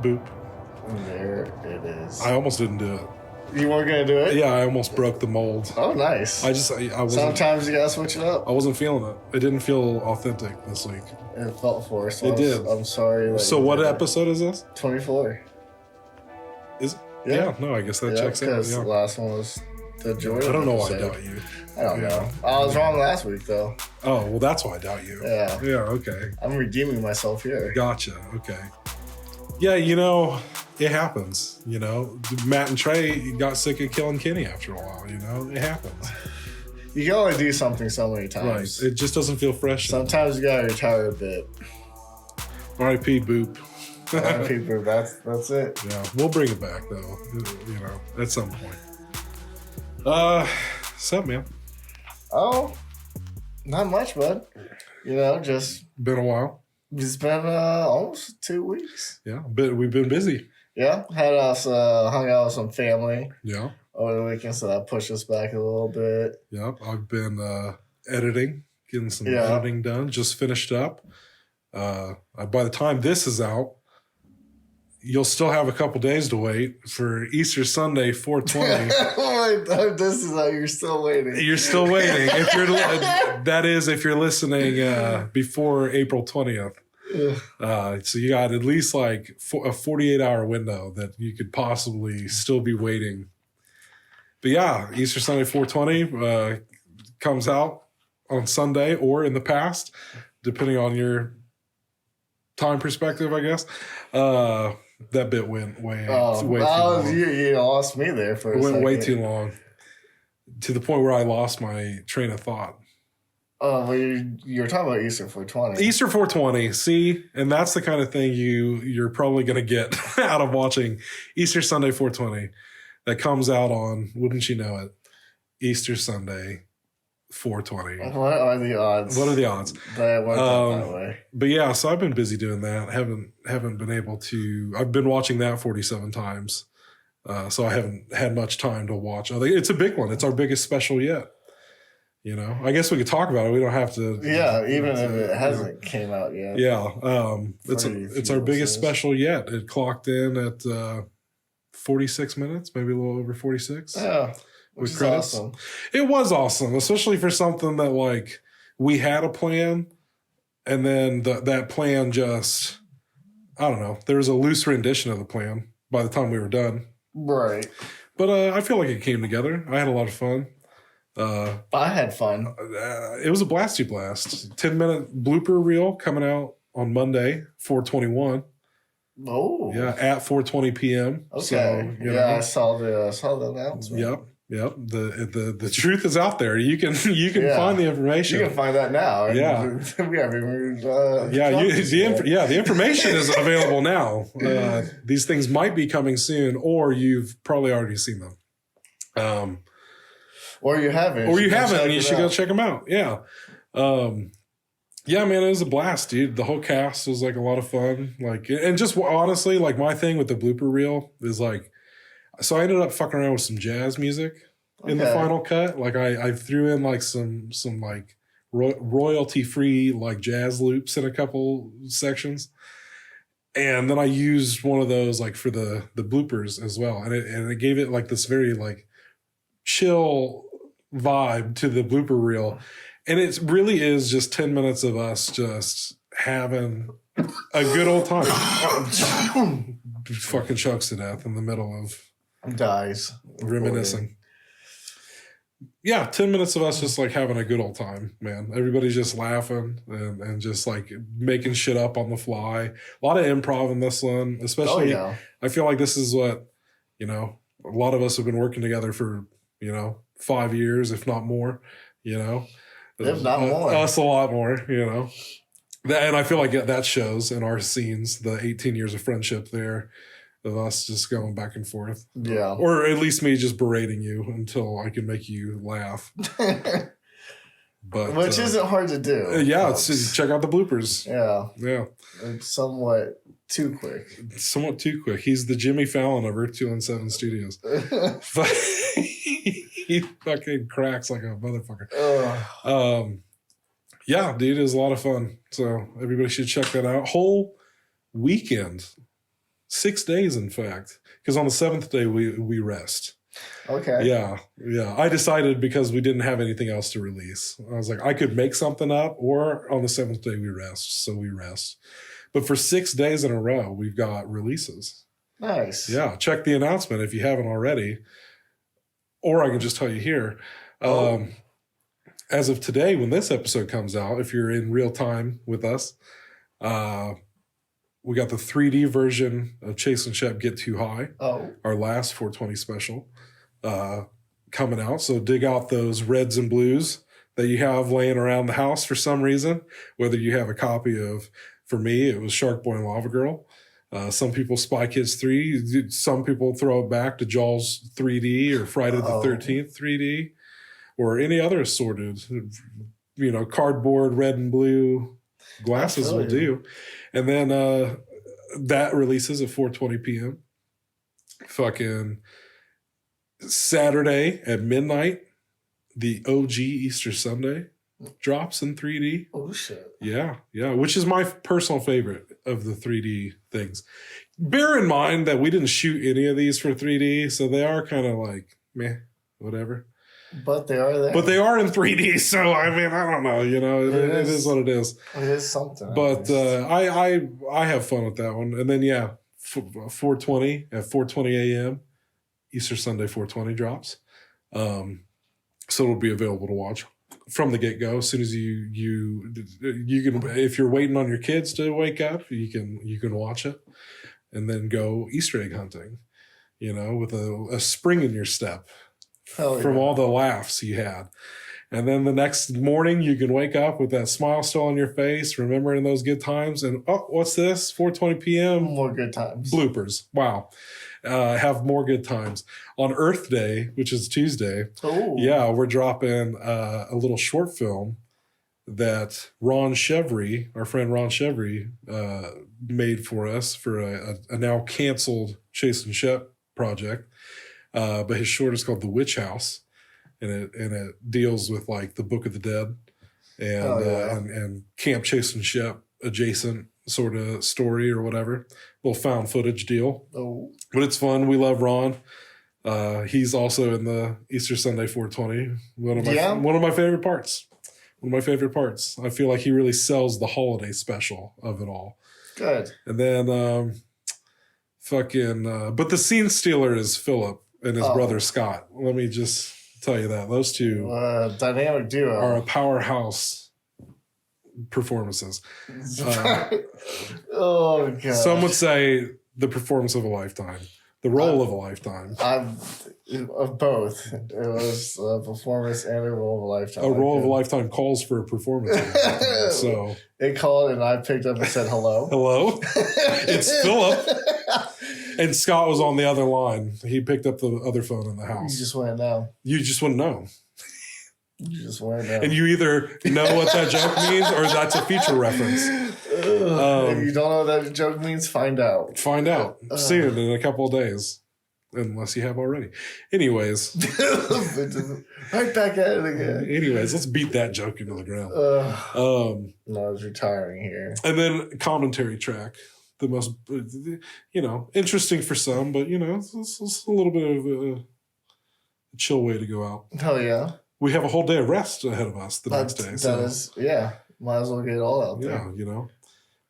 Boop. There it is. I almost didn't do it. You weren't going to do it? Yeah, I almost broke the mold. Oh, nice. I wasn't. Sometimes you got to switch it up. I wasn't feeling it. It didn't feel authentic this week. It felt forced. So it did. I'm sorry. So what episode is this? 24. Is it? Yeah. No, I guess that checks out. Because the last one was the Jordan. I don't know why I episode. doubt you. I don't know. I was wrong last week, though. Oh, well, that's why I doubt you. Yeah. Yeah, okay. I'm redeeming myself here. Gotcha. Okay. Yeah, it happens. Matt and Trey got sick of killing Kenny after a while. It happens. You can only do something so many times. Right. It just doesn't feel fresh. Sometimes you gotta retire a bit. R.I.P. Boop. R.I.P. Boop. That's it. Yeah, we'll bring it back though. At some point. What's up, man? Oh, not much, bud. Just Been a while. It's been almost 2 weeks. Yeah, but we've been busy. Yeah, had us hung out with some family. Yeah. Over the weekend, so that pushed us back a little bit. Yep, I've been editing, getting some editing done. Just finished up. By the time this is out, you'll still have a couple days to wait for Easter Sunday 420. This is how you're still waiting. You're still waiting. If you're listening before April 20th. So you got at least like a 48-hour window that you could possibly still be waiting. But yeah, Easter Sunday 420 comes out on Sunday or in the past, depending on your time perspective, I guess. That bit went way too long. You lost me there for a second. It went way too long, to the point where I lost my train of thought. Oh, well, you're talking about Easter 420. Easter 420, see? And that's the kind of thing you're probably going to get out of watching Easter Sunday 420 that comes out on, wouldn't you know it, Easter Sunday 420. What are the odds? What are the odds? That it worked out that way. But yeah, so I've been busy doing that. Haven't been able to. I've been watching that 47 times, so I haven't had much time to watch. It's a big one. It's our biggest special yet. I guess we could talk about it. We don't have to. Yeah, even if it hasn't came out yet. Yeah, it's our biggest special yet. It clocked in at 46 minutes, maybe a little over 46. Yeah. With credits. Awesome. It was awesome, especially for something that like we had a plan and then that plan just, I don't know, there was a loose rendition of the plan by the time we were done. Right. But I feel like it came together. I had a lot of fun. I had fun. It was a blasty blast. 10-minute blooper reel coming out on Monday, 4/21. Oh. Yeah, at 4:20 p.m. Okay. So, I saw the announcement. Yep. The truth is out there. You can find the information. You can find that now. Yeah. We haven't even. The information is available now. These things might be coming soon, or you've probably already seen them. Or you haven't. Or you haven't, and you should go check them out. Yeah. Yeah, man, it was a blast, dude. The whole cast was like a lot of fun. Like, and just honestly, like my thing with the blooper reel is like, so I ended up fucking around with some jazz music in the final cut. Like I threw in like some like royalty free like jazz loops in a couple sections, and then I used one of those like for the bloopers as well, and it gave it like this very like chill vibe to the blooper reel. And it really is just 10 minutes of us just having a good old time. Fucking chokes to death in the middle of dies reminiscing. Yeah, 10 minutes of us just like having a good old time, man. Everybody's just laughing and just like making shit up on the fly. A lot of improv in this one, especially. I feel like this is what, a lot of us have been working together for, 5 years, if not more, If not more. Us a lot more, And I feel like that shows in our scenes, the 18 years of friendship there, of us just going back and forth. Yeah. Or at least me just berating you until I can make you laugh. But which isn't hard to do. Yeah, check out the bloopers. Yeah. Yeah. It's somewhat too quick. Somewhat too quick. He's the Jimmy Fallon of Earth 217 Studios. But he fucking cracks like a motherfucker. Yeah, dude, it was a lot of fun. So everybody should check that out. Whole weekend 6 days, in fact, because on the 7th day we rest. Okay. Yeah. I decided because we didn't have anything else to release. I was like, I could make something up, or on the 7th day we rest. So we rest. But for 6 days in a row, we've got releases. Nice. Yeah. Check the announcement if you haven't already. Or I can just tell you here. As of today, when this episode comes out, if you're in real time with us, we got the 3D version of Chase and Shep Get Too High, our last 420 special, coming out. So dig out those reds and blues that you have laying around the house for some reason, whether you have a copy of, for me, it was Shark Boy and Lava Girl. Some people Spy Kids 3. Some people throw it back to Jaws 3D or Friday the 13th 3D or any other assorted, cardboard red and blue glasses will do. And then that releases at 4:20 p.m. Fucking Saturday at midnight, the OG Easter Sunday drops in 3D. Oh, shit. Yeah, which is my personal favorite of the 3D things. Bear in mind that we didn't shoot any of these for 3D, so they are kind of like, meh, whatever. But they are there. But they are in 3D, so I mean, I don't know, it is what it is. It is something. But I have fun with that one. And then, 4:20 at 4:20 a.m., Easter Sunday 4:20 drops. So it'll be available to watch from the get-go. As soon as you can, if you're waiting on your kids to wake up, you can watch it and then go Easter egg hunting, with a spring in your step from all the laughs you had. And then the next morning you can wake up with that smile still on your face, remembering those good times. And, what's this? 4:20 p.m. More good times. Bloopers. Wow. Have more good times. On Earth Day, which is Tuesday, we're dropping a little short film that Ron Chevry, our friend Ron Chevry, made for us for a now canceled Chase and Shep project. But his short is called The Witch House, and it deals with like the Book of the Dead and Camp Chase and Shep adjacent sort of story or whatever, little found footage deal. But it's fun. We love Ron. He's also in the Easter Sunday 4:20. One of my favorite parts. I feel like he really sells the holiday special of it all. Good. And then but the scene stealer is Philip and his brother Scott. Let me just tell you that those two dynamic duo are a powerhouse performances. Oh god! Some would say the performance of a lifetime, the role of a lifetime. Of both. It was a performance and a role of a lifetime. A role of a lifetime calls for a performance. So it called, and I picked up and said hello. Hello, it's Philip. And Scott was on the other line. He picked up the other phone in the house. You just wouldn't know. You just wouldn't know. You just wouldn't know. And you either know what that joke means or that's a feature reference. If you don't know what that joke means, find out. Find out. Soon in a couple of days. Unless you have already. Anyways. Right back at it again. Anyways, let's beat that joke into the ground. No, I was retiring here. And then commentary track. The most, interesting for some, but, it's a little bit of a chill way to go out. Hell yeah. We have a whole day of rest ahead of us the next day. Might as well get it all out there. Yeah,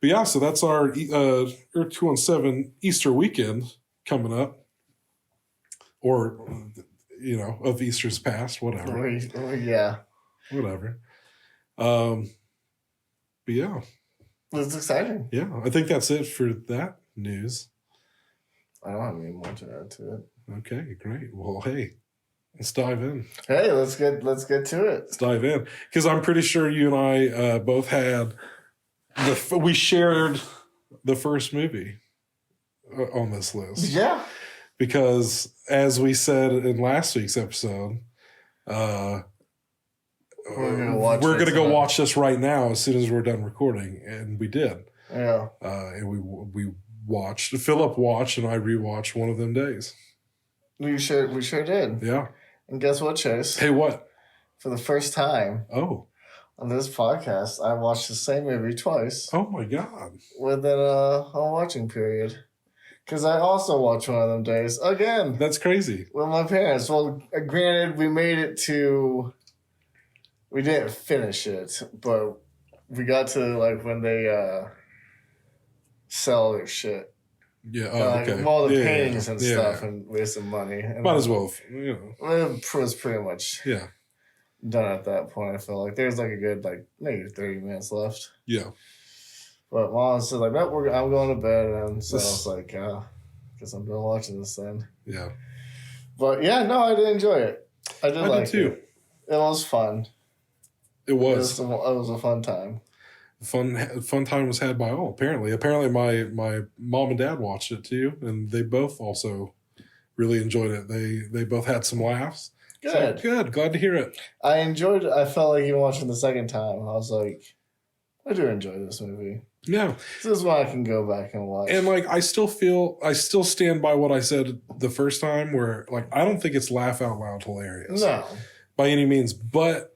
But yeah, so that's our Earth 217 Easter weekend coming up. Or, of Easter's past, whatever. Yeah. Whatever. But yeah. It's exciting. Yeah, I think that's it for that news. I don't have any more to add to it. Okay, great. Well, hey, let's dive in. Hey, let's get to it. Let's dive in. Because I'm pretty sure you and I both had we shared the first movie on this list. Yeah. Because as we said in last week's episode, we're gonna go watch this right now as soon as we're done recording, and we did. Yeah. And we watched. Philip watched, and I rewatched one of them days. We sure did. Yeah. And guess what, Chase? Hey, what? For the first time. Oh. On this podcast, I watched the same movie twice. Oh my god. Within a watching period. Because I also watched One of Them Days again That's crazy. with my parents. Well, granted, we made it to. We didn't finish it, but we got to like when they sell their shit. Yeah. Okay. All the paintings and stuff, and waste some money. And might as well. It was pretty much done at that point. I felt like there's like a good maybe 30 minutes left. Yeah. But Mom said like, "No, I'm going to bed," and so I was like, "Guess I'm done watching this then." Yeah. But yeah, no, I did enjoy it. I did too. It was fun. It was. It was a fun time. Fun time was had by all. Apparently, my mom and dad watched it too, and they both also really enjoyed it. They both had some laughs. Good. So, good. Glad to hear it. I enjoyed it. I felt like even watching the second time, I was like, I do enjoy this movie. Yeah. This is one I can go back and watch. And I still stand by what I said the first time, where I don't think it's laugh out loud hilarious. No. By any means, but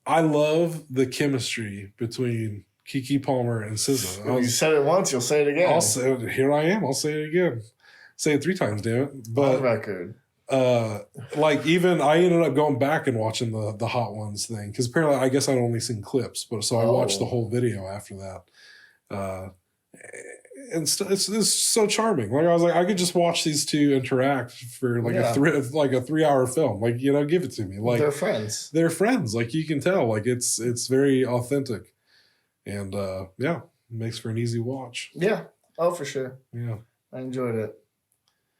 I love the chemistry between Keke Palmer and SZA. You said it once, you'll say it again. Here I am. I'll say it again. Say it 3 times, damn it. But on record. Even I ended up going back and watching the Hot Ones thing, because apparently I guess I'd only seen clips, but so I watched the whole video after that. And it's so charming. I was like, I could just watch these two interact for a 3-hour film. Give it to me. They're friends. They're friends. You can tell. It's very authentic, and it makes for an easy watch. Yeah. Oh, for sure. Yeah. I enjoyed it.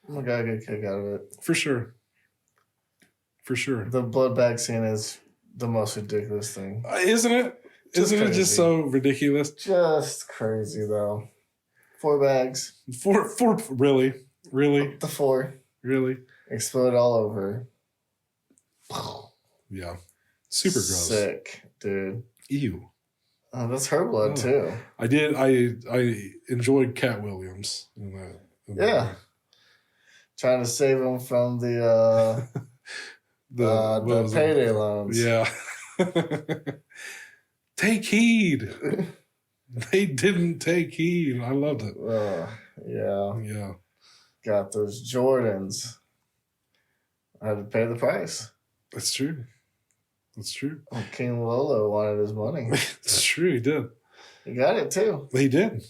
I got a good kick out of it. For sure. The blood bag scene is the most ridiculous thing. Isn't it? Isn't it just so ridiculous? Just crazy, though. 4 bags. Four, really? The 4. Really? Explode all over. Yeah. Super gross. Sick, dude. Ew. Oh, that's her blood, too. I did. I enjoyed Cat Williams in that. Yeah. Trying to save him from the payday loans. Yeah. Take heed. They didn't take heed. I loved it. Yeah. Yeah. Got those Jordans. I had to pay the price. That's true. King Lolo wanted his money. It's true. He did. He got it too. He did.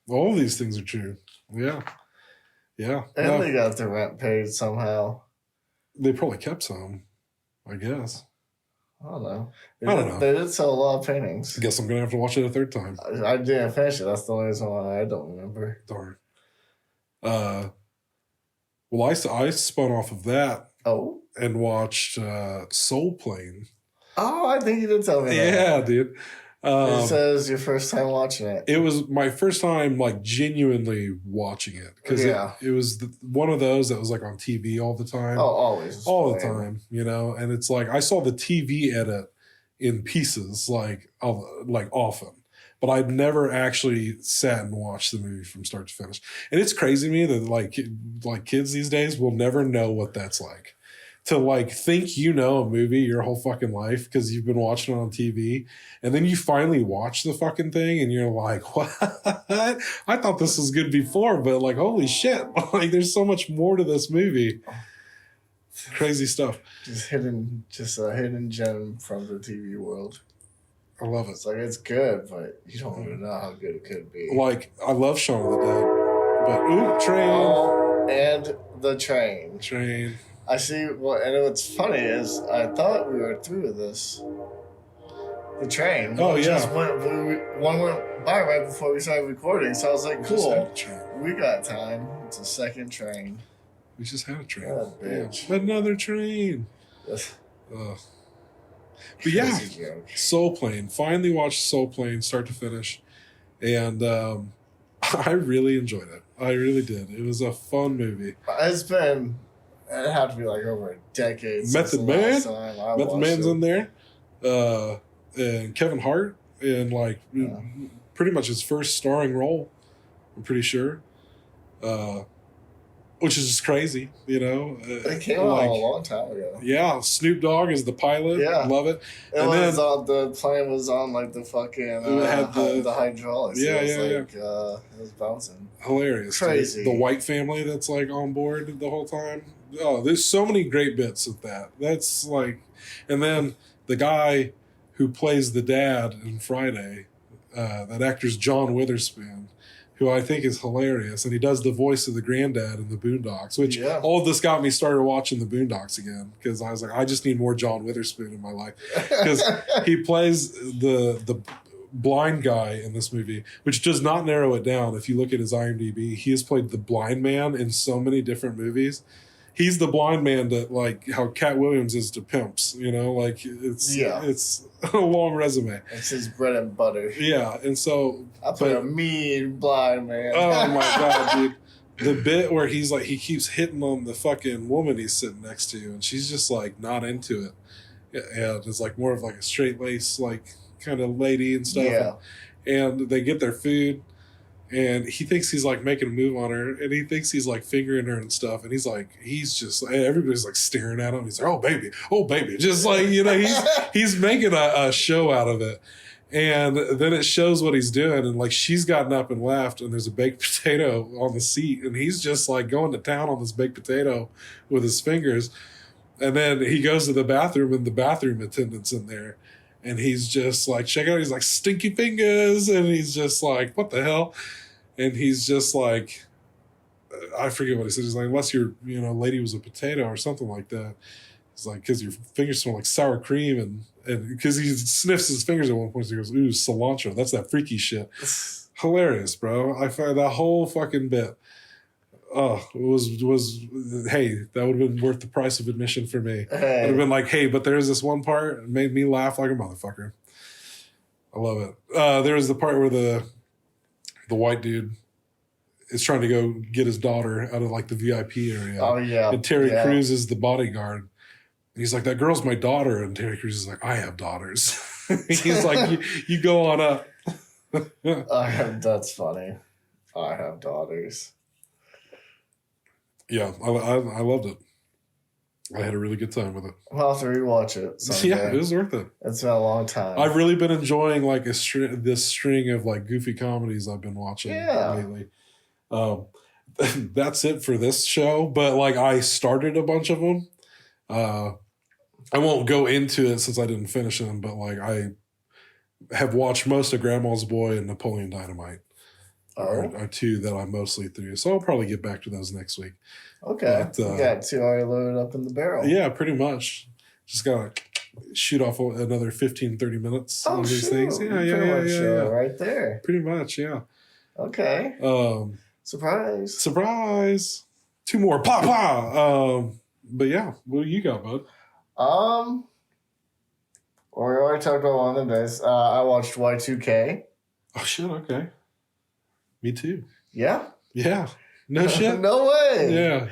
All of these things are true. Yeah. Yeah. And they got the rent paid somehow. They probably kept some, I guess. I don't know. They did sell a lot of paintings. I guess I'm going to have to watch it a third time. I didn't finish it. That's the only reason why I don't remember. Darn. Well, I spun off of that. Oh. And watched Soul Plane. Oh, I think you did tell me that. Yeah, dude. It says your first time watching it. It was my first time, genuinely watching it. Because it was one of those that was, on TV all the time. Oh, always. All the time, And it's I saw the TV edit in pieces, often. But I'd never actually sat and watched the movie from start to finish. And it's crazy to me that, kids these days will never know what that's like. To think a movie your whole fucking life because you've been watching it on TV, and then you finally watch the fucking thing and you're like, what? I thought this was good before, but holy shit. There's so much more to this movie. Crazy stuff. Just a hidden gem from the TV world. I love it. It's it's good, but you don't even know how good it could be. I love Shaun of the Dead, but train. Oh, and the train. I see. Well, and what's funny is I thought we were through with this. The train. Oh, yeah. One went by right before we started recording, so I was like, cool. We got time. It's a second train. We just had a train. Oh, bitch. Another train. But yeah, Soul Plane. Finally watched Soul Plane start to finish. And I really enjoyed it. I really did. It was a fun movie. It had to be over a decade. Method Man. Method Man's in there. And Kevin Hart in pretty much his first starring role. I'm pretty sure. which is just crazy, you know. It came out a long time ago. Yeah, Snoop Dogg is the pilot. Yeah. Love it. The plane was on like the fucking the hydraulics. Yeah, it was bouncing. Hilarious. Crazy. The white family that's like on board the whole time. Oh, there's so many great bits of that. That's like, and then the guy who plays the dad in Friday, that actor's John Witherspoon, who I think is hilarious, and he does the voice of the granddad in the Boondocks, which all of this got me started watching the Boondocks again, because I was like, I just need more John Witherspoon in my life, because he plays the blind guy in this movie, which does not narrow it down. If you look at his IMDb, he has played the blind man in so many different movies. He's the blind man that, like, how Cat Williams is to pimps, you know, like it's a long resume. It's his bread and butter. Yeah, and so I play a mean blind man. Oh my god, dude! The bit where he's like, he keeps hitting on the fucking woman he's sitting next to, and she's just like not into it, and it's like more of like a straight lace like kind of lady and stuff. Yeah. And they get their food. And he thinks he's like making a move on her, and he thinks he's like fingering her and stuff. And he's just everybody's like staring at him. He's like, oh baby, just like, you know, he's making a show out of it. And then it shows what he's doing, and like she's gotten up and left, and there's a baked potato on the seat, and he's just like going to town on this baked potato with his fingers. And then he goes to the bathroom, and the bathroom attendant's in there. And he's just like, check it out. He's like, stinky fingers. And he's just like, what the hell? And he's just like, I forget what he said. He's like, unless your, you know, lady was a potato or something like that. He's like, because your fingers smell like sour cream. And because he sniffs his fingers at one point. So he goes, ooh, cilantro. That's that freaky shit. Hilarious, bro. I find that whole fucking bit. Oh, it was hey, that would have been worth the price of admission for me. Hey. It would have been like, hey, but there's this one part that made me laugh like a motherfucker. I love it. There was the part where the white dude is trying to go get his daughter out of like the VIP area. Oh yeah. And Terry Crews is the bodyguard. And he's like, that girl's my daughter. And Terry Crews is like, I have daughters. He's like, you go on up. That's funny. I have daughters. Yeah, I loved it. I had a really good time with it. I'll have to rewatch it someday. Yeah, it was worth it. It's been a long time. I've really been enjoying like this string of like goofy comedies I've been watching lately. That's it for this show. But like I started a bunch of them. I won't go into it since I didn't finish them. But like I have watched most of Grandma's Boy and Napoleon Dynamite. Are two that I'm mostly through. So I'll probably get back to those next week. Okay. But, you got two already loaded up in the barrel. Yeah, pretty much. Just got to shoot off another 15, 30 minutes on these things. Yeah. Right there. Pretty much, yeah. Okay. Surprise. Two more. Pa. But yeah, what do you got, bud? Well, we already talked about one of the days. I watched Y2K. Oh, shit, okay. Me too. Yeah? Yeah. No shit? No way. Yeah.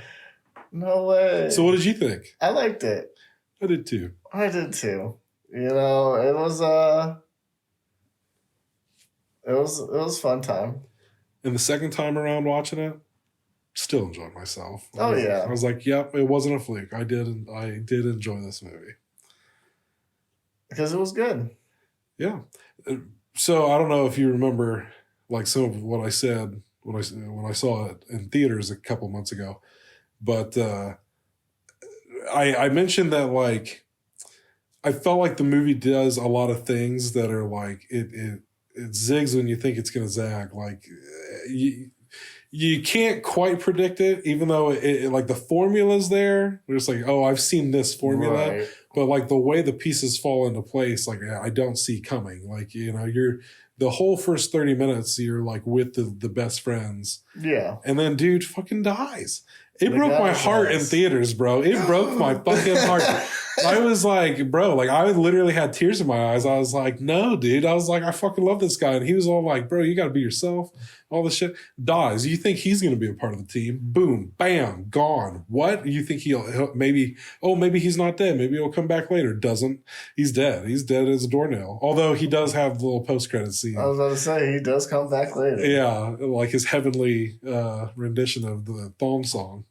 No way. So what did you think? I liked it. I did too. You know, it was fun time. And the second time around watching it, still enjoyed myself. I was like, yep, it wasn't a fluke. I did enjoy this movie. Because it was good. Yeah. So I don't know if you remember like some of what I said when I saw it in theaters a couple months ago, but I mentioned that like I felt like the movie does a lot of things that are like it zigs when you think it's gonna zag. Like you can't quite predict it, even though it like the formula's there. We're just like, oh, I've seen this formula, right. But like the way the pieces fall into place, like I don't see coming. Like, you know, the whole first 30 minutes, you're like with the best friends. Yeah. And then dude fucking dies. It broke my heart in theaters, bro. It broke my fucking heart. I was like, bro, like I literally had tears in my eyes. I was like, no, dude. I was like, I fucking love this guy. And he was all like, bro, you got to be yourself. All this shit. Dies. You think he's going to be a part of the team. Boom. Bam. Gone. What? You think he'll maybe he's not dead. Maybe he'll come back later. Doesn't. He's dead. He's dead as a doornail. Although he does have the little post-credit scene. I was about to say, he does come back later. Yeah. Like his heavenly rendition of the thong song.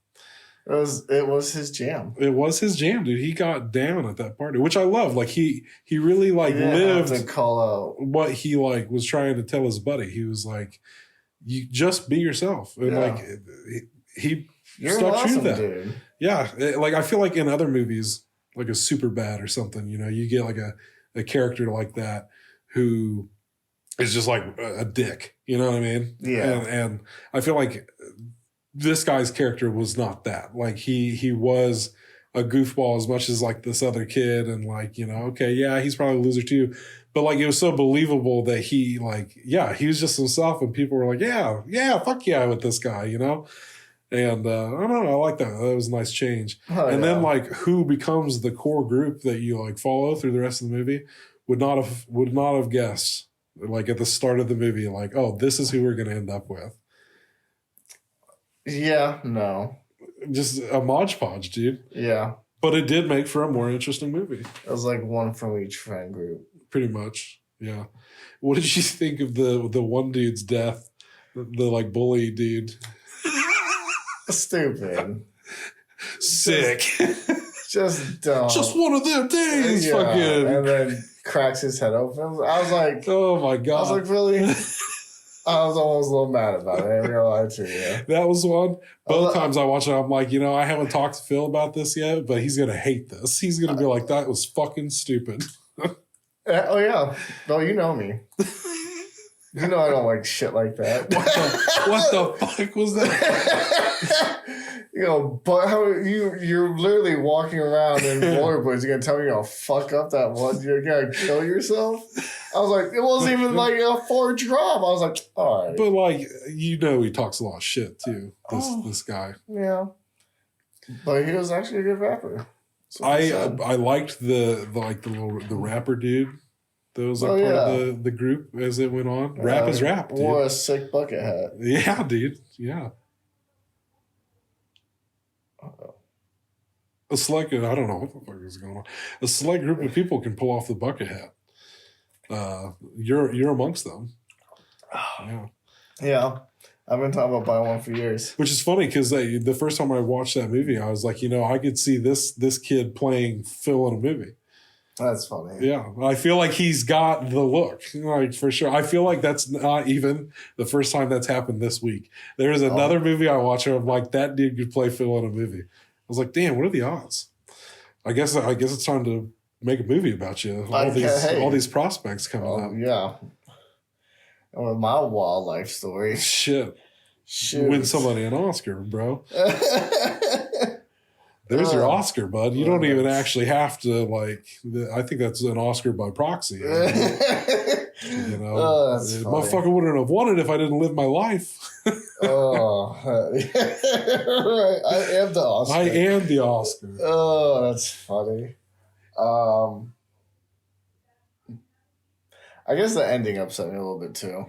It was his jam. It was his jam, dude. He got down at that party, which I love. Like he really like lived to call out what he like was trying to tell his buddy. He was like, you just be yourself. And like he You're stuck awesome, true to that. dude. Yeah. Like I feel like in other movies, like a Superbad or something, you know, you get like a character like that who is just like a dick. You know what I mean? Yeah. And I feel like this guy's character was not that. Like he was a goofball as much as like this other kid, and like, you know, okay, yeah, he's probably a loser too. But like it was so believable that he like, yeah, he was just himself, and people were like, yeah, fuck yeah with this guy, you know? And I don't know, I like that. That was a nice change. And then like who becomes the core group that you like follow through the rest of the movie would not have guessed like at the start of the movie, like, oh, this is who we're gonna end up with. Yeah, no. Just a Mod Podge, dude. Yeah. But it did make for a more interesting movie. It was like one from each friend group. Pretty much, yeah. What did you think of the one dude's death? The like bully dude. Stupid. Sick. Just dumb. Just one of them days. Yeah. Fucking. And then cracks his head open. I was like, oh my God. I was like, really? I was almost a little mad about it. I ain't gonna lie to you. That was one. Both times I watched it, I'm like, you know, I haven't talked to Phil about this yet, but he's gonna hate this. He's gonna be like, that was fucking stupid. Oh yeah. No, you know me. You know I don't like shit like that. What the fuck was that? You know, but how you're literally walking around in rollerblades. You're gonna tell me you're gonna fuck up that one? You're gonna kill yourself? I was like, it wasn't even like a 4 drop. I was like, all right. But like, you know, he talks a lot of shit too. This guy. Yeah, but he was actually a good rapper. I liked the rapper dude that was like part of the group as it went on. Rap is rap, dude. Wore a sick bucket hat. Yeah, dude. Yeah. A select, I don't know what the fuck is going on. A select group of people can pull off the bucket hat. You're amongst them. Yeah. Yeah. I've been talking about buying one for years. Which is funny because the first time I watched that movie, I was like, you know, I could see this kid playing Phil in a movie. That's funny. Yeah. I feel like he's got the look, like for sure. I feel like that's not even the first time that's happened this week. There's another movie I watched where I'm like, that dude could play Phil in a movie. I was like, damn, what are the odds? I guess it's time to make a movie about you. All these prospects coming up. Yeah. And with my wildlife story. Shit. Win somebody an Oscar, bro. There's your Oscar, bud. You don't even actually have to, like, I think that's an Oscar by proxy. You know? Motherfucker wouldn't have won it if I didn't live my life. Right. I am the Oscar. I am the Oscar. Oh, that's funny. I guess the ending upset me a little bit too.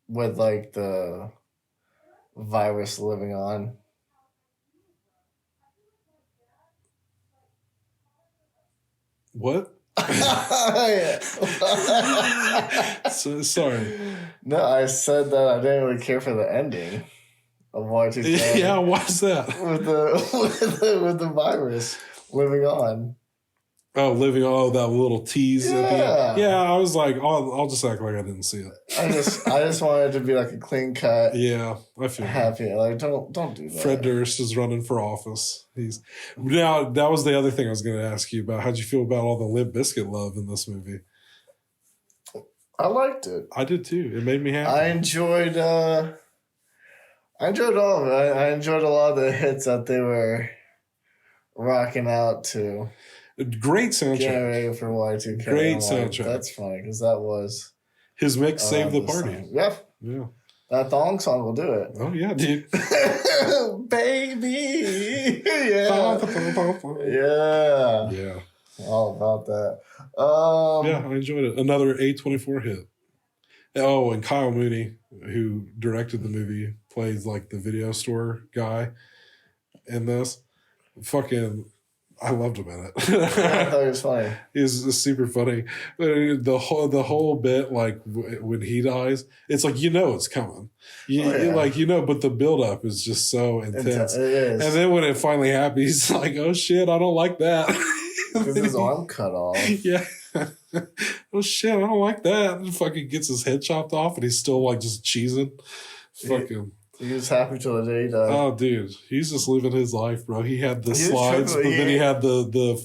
With like the virus living on. What? So, sorry. No, I said that I didn't really care for the ending of Y2K. Yeah, why's that? With the virus living on. Oh, that little tease at the end. Yeah. Yeah, I was like, I'll just act like I didn't see it. I just wanted it to be like a clean cut. Yeah, I feel happy. Like don't do that. Fred Durst is running for office. Now that was the other thing I was going to ask you about. How'd you feel about all the Limp Bizkit love in this movie? I liked it. I did too. It made me happy. I enjoyed all of it. I enjoyed a lot of the hits that they were rocking out to. Great soundtrack. Getting ready for Y2K. Great soundtrack. That's funny because that was his mix saved the party. Song. Yep. Yeah. That thong song will do it. Oh yeah, dude. Baby. Yeah. Yeah. All about that. Yeah, I enjoyed it. Another A24 hit. Oh, and Kyle Mooney, who directed the movie, plays like the video store guy in this. Fucking, I loved him in it. I thought it was funny. He's super funny. The whole bit, like when he dies, it's like it's coming. But the build up is just so intense. It is. And then when it finally happens, he's like, "Oh shit, I don't like that." Because his arm cut off. Yeah. Oh shit, I don't like that. And fucking gets his head chopped off, and he's still like just cheesing. Fucking. He was happy till the day he died. Oh, dude, he's just living his life, bro. He had the slides, but then he had the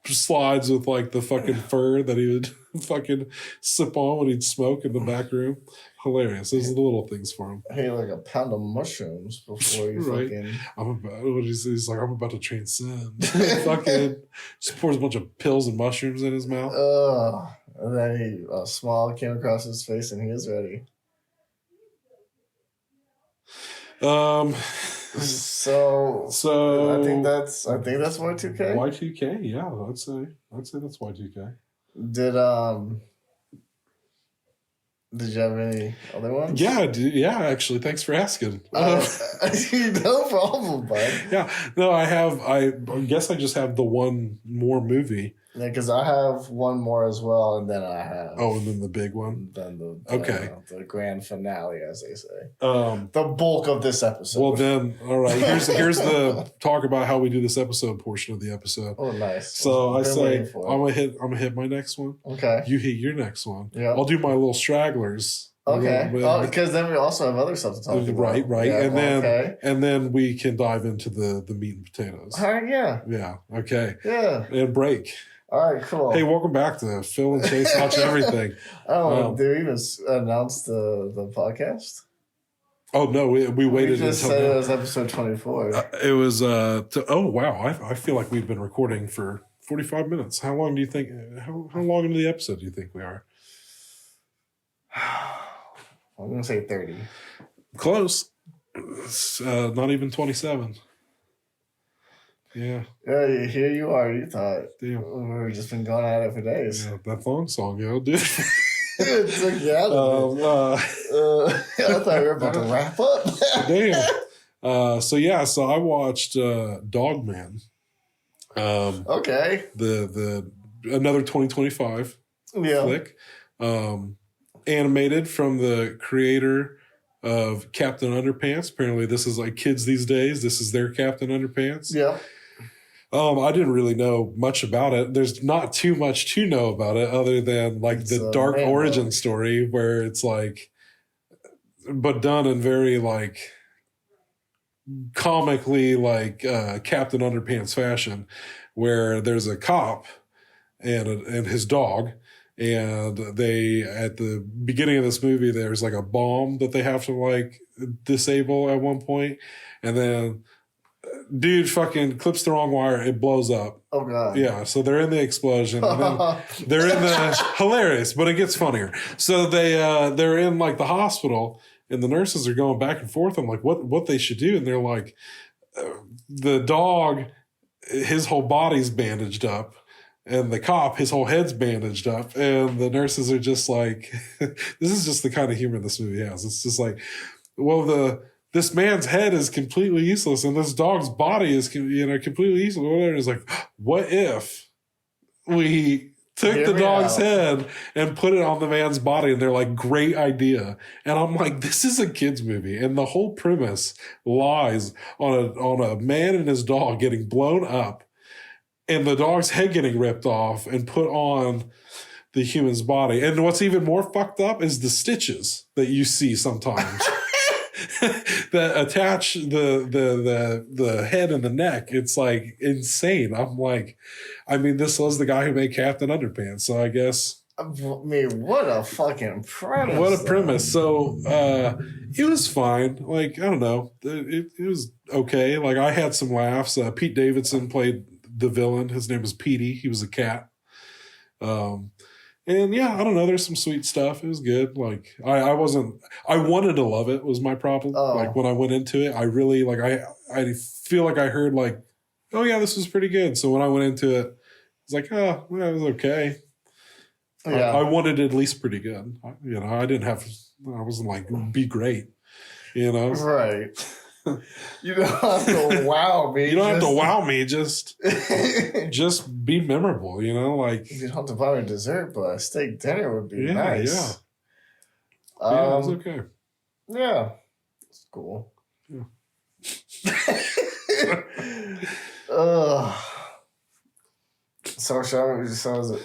slides with like the fucking fur that he would fucking sip on when he'd smoke in the back room. Hilarious. Those are the little things for him. He had like a pound of mushrooms before he fucking. He's like, I'm about to transcend. Fucking just pours a bunch of pills and mushrooms in his mouth. And then a smile came across his face, and he was ready. So I think that's Y2K. Y2K, yeah, I'd say that's Y2K. Did you have any other ones? Yeah, yeah, actually, thanks for asking. No problem, bud. Yeah, no, I guess I just have the one more movie. Yeah, because I have one more as well, and then I have. Oh, and then the big one. Then the grand finale, as they say. The bulk of this episode. Well, then, all right. Here's the talk about how we do this episode portion of the episode. Oh, nice. So I say I'm gonna hit my next one. Okay. You hit your next one. Yeah. I'll do my little stragglers. Okay. Because then we also have other stuff to talk about. Right. Yeah, and then we can dive into the meat and potatoes. All right. Yeah. Yeah. Okay. Yeah. And break. All right, cool. Hey, welcome back to Phil and Chase Watch Everything. Did we even announce the podcast? Oh, no, we waited until... just said it was episode 24. It was, oh, wow, I feel like we've been recording for 45 minutes. How long do you think, how long into the episode do you think we are? I'm going to say 30. Close. It's, not even 27. Yeah. Yeah, here you are. You thought we've just been going at it for days. Yeah, that thong song, dude. It took you out of it. I thought we were about to wrap up. Damn. So I watched Dogman. Okay. The another 2025 flick. Animated from the creator of Captain Underpants. Apparently this is like kids these days. This is their Captain Underpants. Yeah. I didn't really know much about it. There's not too much to know about it other than like the dark origin story where it's like, but done in very like comically like Captain Underpants fashion, where there's a cop and his dog, and they at the beginning of this movie there's like a bomb that they have to like disable at one point, and then dude fucking clips the wrong wire, it blows up. Oh god. Yeah, so they're in the explosion, and then they're in the hilarious, but it gets funnier. So they're in like the hospital, and the nurses are going back and forth on like what they should do, and they're like, the dog, his whole body's bandaged up, and the cop, his whole head's bandaged up, and the nurses are just like, this is just the kind of humor this movie has. It's just like, well, this man's head is completely useless, and this dog's body is completely useless. Whatever. It's like, what if we took the dog's head and put it on the man's body? And they're like, great idea. And I'm like, this is a kid's movie, and the whole premise lies on a man and his dog getting blown up, and the dog's head getting ripped off and put on the human's body. And what's even more fucked up is the stitches that you see sometimes. That attach the head and the neck. It's like insane. I'm like, this was the guy who made Captain Underpants, so I guess. I mean, what a fucking premise! What a premise. So it was fine. Like, I don't know, it was okay. Like, I had some laughs. Pete Davidson played the villain. His name was Petey. He was a cat. And yeah, I don't know. There's some sweet stuff. It was good. Like I wanted to love it was my problem. Oh. Like when I went into it, I really like, I feel like I heard like, oh yeah, this was pretty good. So when I went into it, it's like, oh, well, it was okay. Yeah. I wanted it at least pretty good. I wasn't like, be great, Right. You don't have to wow me. You don't have to wow me. Just be memorable. You know, like you don't have to buy me dessert, but a steak dinner would be yeah, nice. Yeah, it's okay. Yeah, it's cool. Yeah. So shall we just sounds it.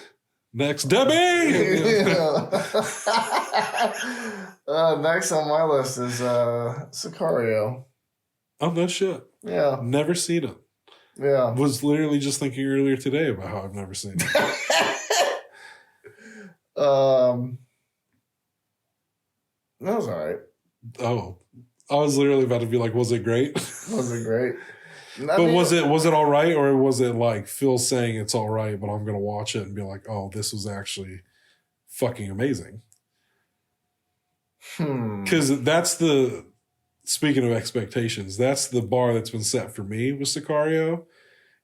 Next, Debbie. Next on my list is Sicario. Oh no shit. Yeah. Never seen it. Yeah. Was literally just thinking earlier today about how I've never seen it. That was alright. Oh. I was literally about to be like, was it great? Was it great? Was it all right, or was it like Phil saying it's all right, but I'm gonna watch it and be like, oh, this was actually fucking amazing? Because that's the, speaking of expectations, that's the bar that's been set for me with Sicario.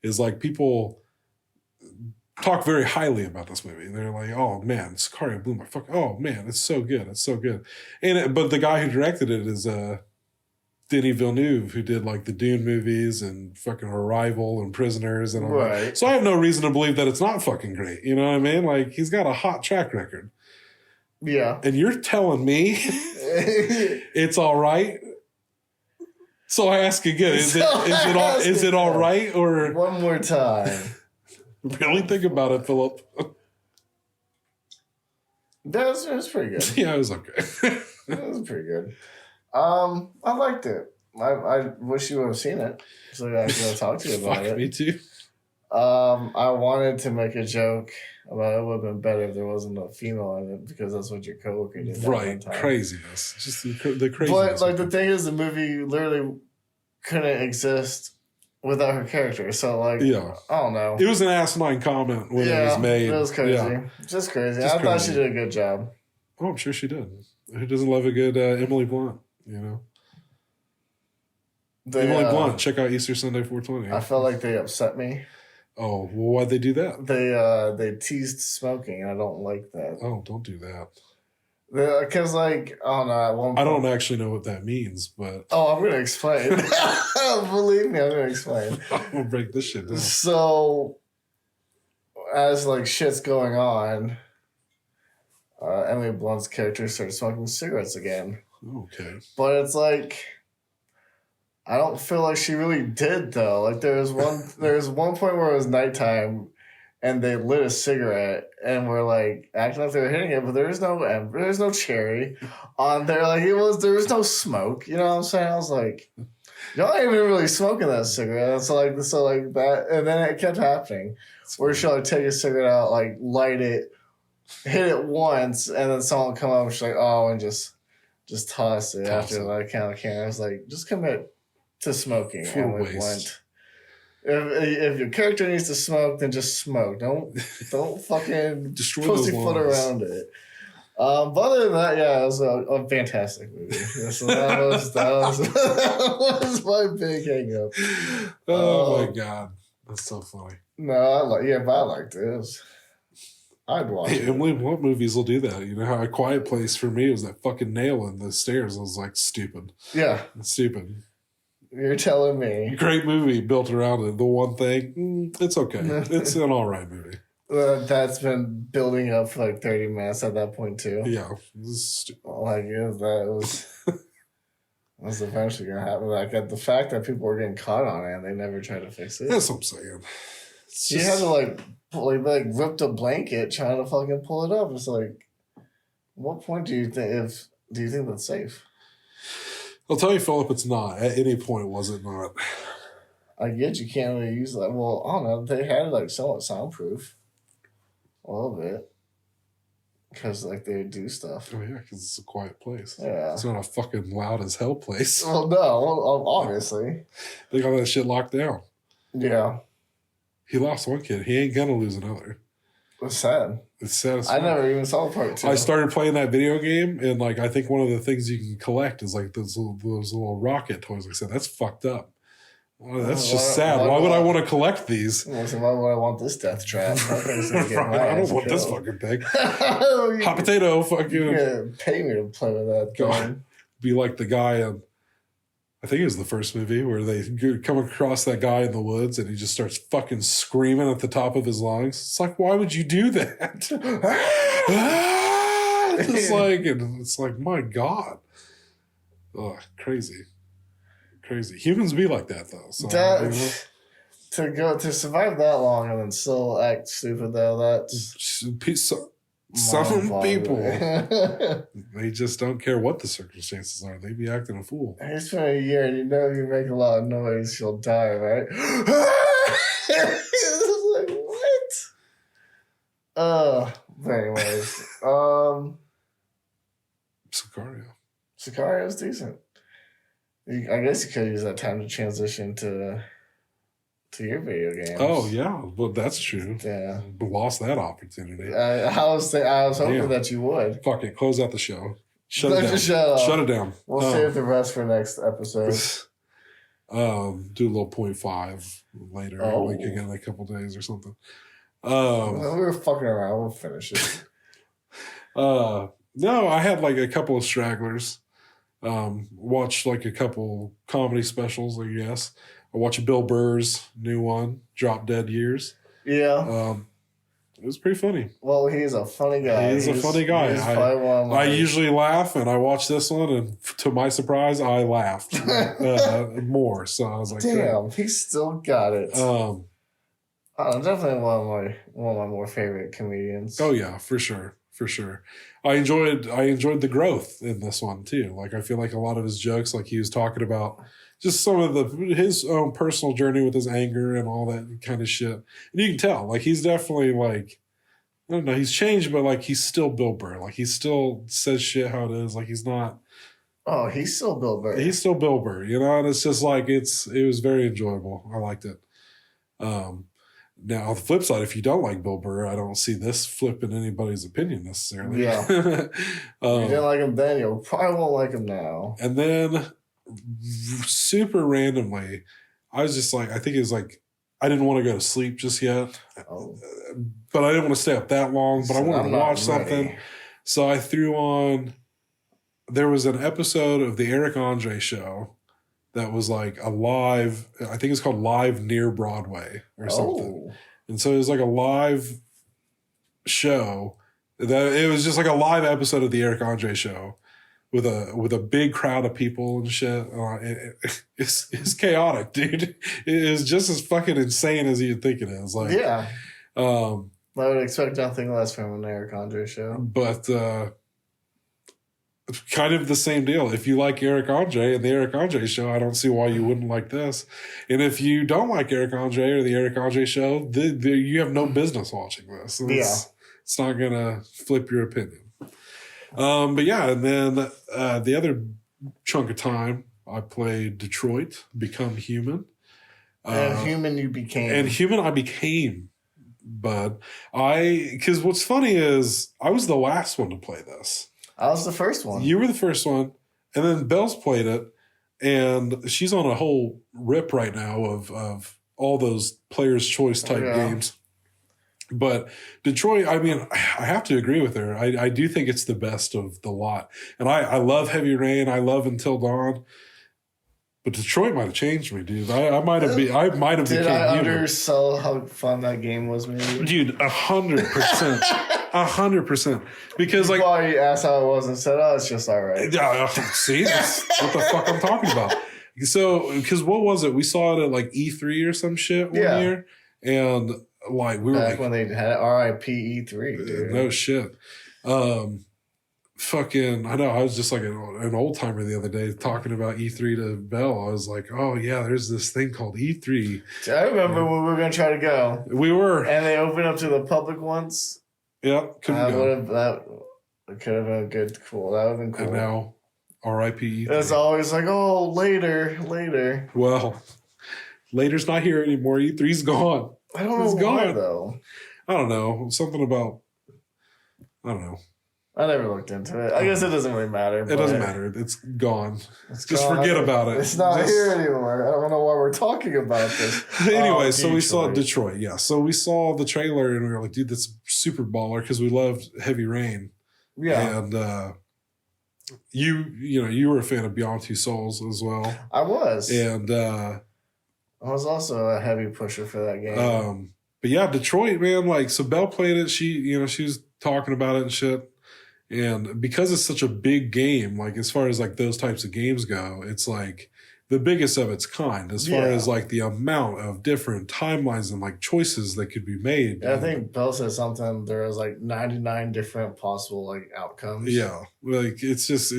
Is like people talk very highly about this movie. They're like, oh man, Sicario blew my fuck. Oh man, it's so good, it's so good. But the guy who directed it is Denis Villeneuve, who did like the Dune movies and fucking Arrival and Prisoners and all that. So I have no reason to believe that it's not fucking great. You know what I mean? Like, he's got a hot track record. Yeah. And you're telling me it's all right? So I ask again, is it all right? Or one more time. Really think about it, Philip. That was pretty good. Yeah, it was okay. That was pretty good. I liked it. I wish you would have seen it so I could talk to you about it. Me too. I wanted to make a joke about it would have been better if there wasn't a female in it because that's what your coworker did. Right, craziness. Just the craziness. But like the thing is, the movie literally couldn't exist without her character. So like, yeah, I don't know. It was an asinine comment when it was made. It was crazy. Yeah. Just crazy. I thought she did a good job. Oh, I'm sure she did. Who doesn't love a good Emily Blunt? You know, Emily Blunt. Check out Easter Sunday 420. I felt like they upset me. Oh, well, why'd they do that? They teased smoking, and I don't like that. Oh, don't do that. Because like, I don't know. At one point, I don't actually know what that means, but I'm gonna explain. Believe me, I'm gonna explain. I'm gonna break this shit down. So, as like shit's going on, Emily Blunt's character started smoking cigarettes again. Okay. But it's like, I don't feel like she really did though. Like there was one point where it was nighttime and they lit a cigarette and were like acting like they were hitting it, but there was no cherry on there. Like there was no smoke. You know what I'm saying? I was like, y'all ain't even really smoking that cigarette. So like that, and then it kept happening. Where she'll like take a cigarette out, like light it, hit it once, and then someone come up and she's like, oh, and just toss it after like count of camera. I was like, just commit to smoking. And we went. If your character needs to smoke, then just smoke. Don't fucking destroy pussyfoot around it. But other than that, yeah, it was a fantastic movie. So that was my big hang up. Oh my god, that's so funny. No, I liked it. I'd watch it. Emily Blunt movies will do that. You know how A Quiet Place for me was that fucking nail in the stairs. I was like, stupid. Yeah, it's stupid. You're telling me. Great movie built around it. The one thing, it's okay. It's an all right movie. That's been building up for like 30 minutes at that point too. Yeah, that was eventually gonna happen. Like the fact that people were getting caught on it and they never tried to fix it. That's what I'm saying. You had to like rip the blanket trying to fucking pull it up. It's like, what point do you think that's safe? I'll tell you, Philip, it's not. At any point was it not. I get you can't really use that. Well, I don't know. They had it like somewhat soundproof. A little bit. Because like they do stuff. Oh yeah, because it's a quiet place. Yeah. It's not a fucking loud as hell place. Well, no. Obviously. They got that shit locked down. Yeah. He lost one kid. He ain't gonna lose another. It's sad. It's sad. I never even saw part 2. I started playing that video game, and like I think one of the things you can collect is like those little rocket toys. Like I said, that's fucked up. Oh, that's just sad. Why would I want to collect these? Why would I want this death trap? I don't want this fucking thing. Hot potato, fucking. Yeah, pay me to play with that. God, be like the guy I think it was the first movie where they come across that guy in the woods and he just starts fucking screaming at the top of his lungs. It's like, why would you do that? It's like, my God. Oh, crazy. Humans be like that though. So, to survive that long and then still act stupid though, that's some people, they just don't care what the circumstances are. They be acting a fool. It's been a year and you know if you make a lot of noise, you'll die, right? It's like, what? But anyways, Sicario's decent. I guess you could use that time to transition to your video games. Oh yeah, well that's true. Yeah, lost that opportunity. I was hoping that you would. Fuck it, close out the show. Shut it down. Shut it down. We'll save the rest for next episode. Do a little 0.5 later, like again in a couple days or something. We were fucking around. We'll finish it. No, I had like a couple of stragglers. Watched like a couple comedy specials, I guess. I watched Bill Burr's new one, Drop Dead Years. Yeah. It was pretty funny. Well, he's a funny guy. He's a funny guy. I usually laugh, and I watched this one, and to my surprise, I laughed more. So I was like, damn, he still got it. Definitely one of my more favorite comedians. Oh yeah, for sure. I enjoyed the growth in this one too. Like I feel like a lot of his jokes, like he was talking about just some of his own personal journey with his anger and all that kind of shit. And you can tell, like he's definitely like, I don't know, he's changed, but like he's still Bill Burr. Like he still says shit how it is. Like he's not. Oh, he's still Bill Burr. He's still Bill Burr, you know. And it's just like it was very enjoyable. I liked it. Now, on the flip side, if you don't like Bill Burr, I don't see this flipping anybody's opinion necessarily. Yeah. You didn't like him then, you probably won't like him now. And then, super randomly, I was just like, I think it was like, I didn't want to go to sleep just yet. But I didn't want to stay up that long, but I wanted to watch something. So I threw on, there was an episode of the Eric Andre show that was like a live, I think it's called Live Near Broadway or something. And so it was like a live show that it was just like a live episode of the Eric Andre show with a big crowd of people and shit. It's chaotic, dude. It is just as fucking insane as you'd think it is. Like, yeah. I would expect nothing less from an Eric Andre show. But kind of the same deal. If you like Eric Andre and the Eric Andre show, I don't see why you wouldn't like this. And if you don't like Eric Andre or the Eric Andre show, you have no business watching this. It's not going to flip your opinion. But yeah, and then the other chunk of time, I played Detroit, Become Human. And Human you became. And Human I became. But because what's funny is I was the last one to play this. I was the first one. You were the first one. And then Belle's played it. And she's on a whole rip right now of all those Player's Choice type games. But Detroit, I mean, I have to agree with her. I do think it's the best of the lot. And I love Heavy Rain. I love Until Dawn. But Detroit might have changed me, dude. I might have became human. Did I undersell how fun that game was, maybe? Dude, 100%. 100%. Because you probably asked how it was and said, oh, it's just all right. Yeah, see? That's what the fuck I'm talking about. So, because what was it? We saw it at like E3 or some shit one year. And like, we were back when they had RIP E3, dude. No shit. Fucking, I know, I was just like an old timer the other day talking about E3 to Belle. I was like, oh yeah, there's this thing called E3. I remember when we were going to try to go. We were. And they opened up to the public once. Yeah, couldn't go. That could have been good, cool. That would have been cool. And now, RIP E3. It's always like, oh, later. Well, later's not here anymore. E3's gone. I don't know why, though. I don't know. Something about, I don't know. I never looked into it. I guess it doesn't really matter. It doesn't matter. It's gone. Just forget about it. It's not here anymore. I don't know why we're talking about this. Anyway, so we saw Detroit. Yeah. So we saw the trailer and we were like, dude, that's super baller because we loved Heavy Rain. Yeah. And you were a fan of Beyond Two Souls as well. I was. And I was also a heavy pusher for that game. But yeah, Detroit, man, like, so Belle played it. She was talking about it and shit. And because it's such a big game, like, as far as like those types of games go, it's like the biggest of its kind as far as like the amount of different timelines and like choices that could be made. Yeah, I think Belle said something. There was like 99 different possible like outcomes. Yeah, like it's just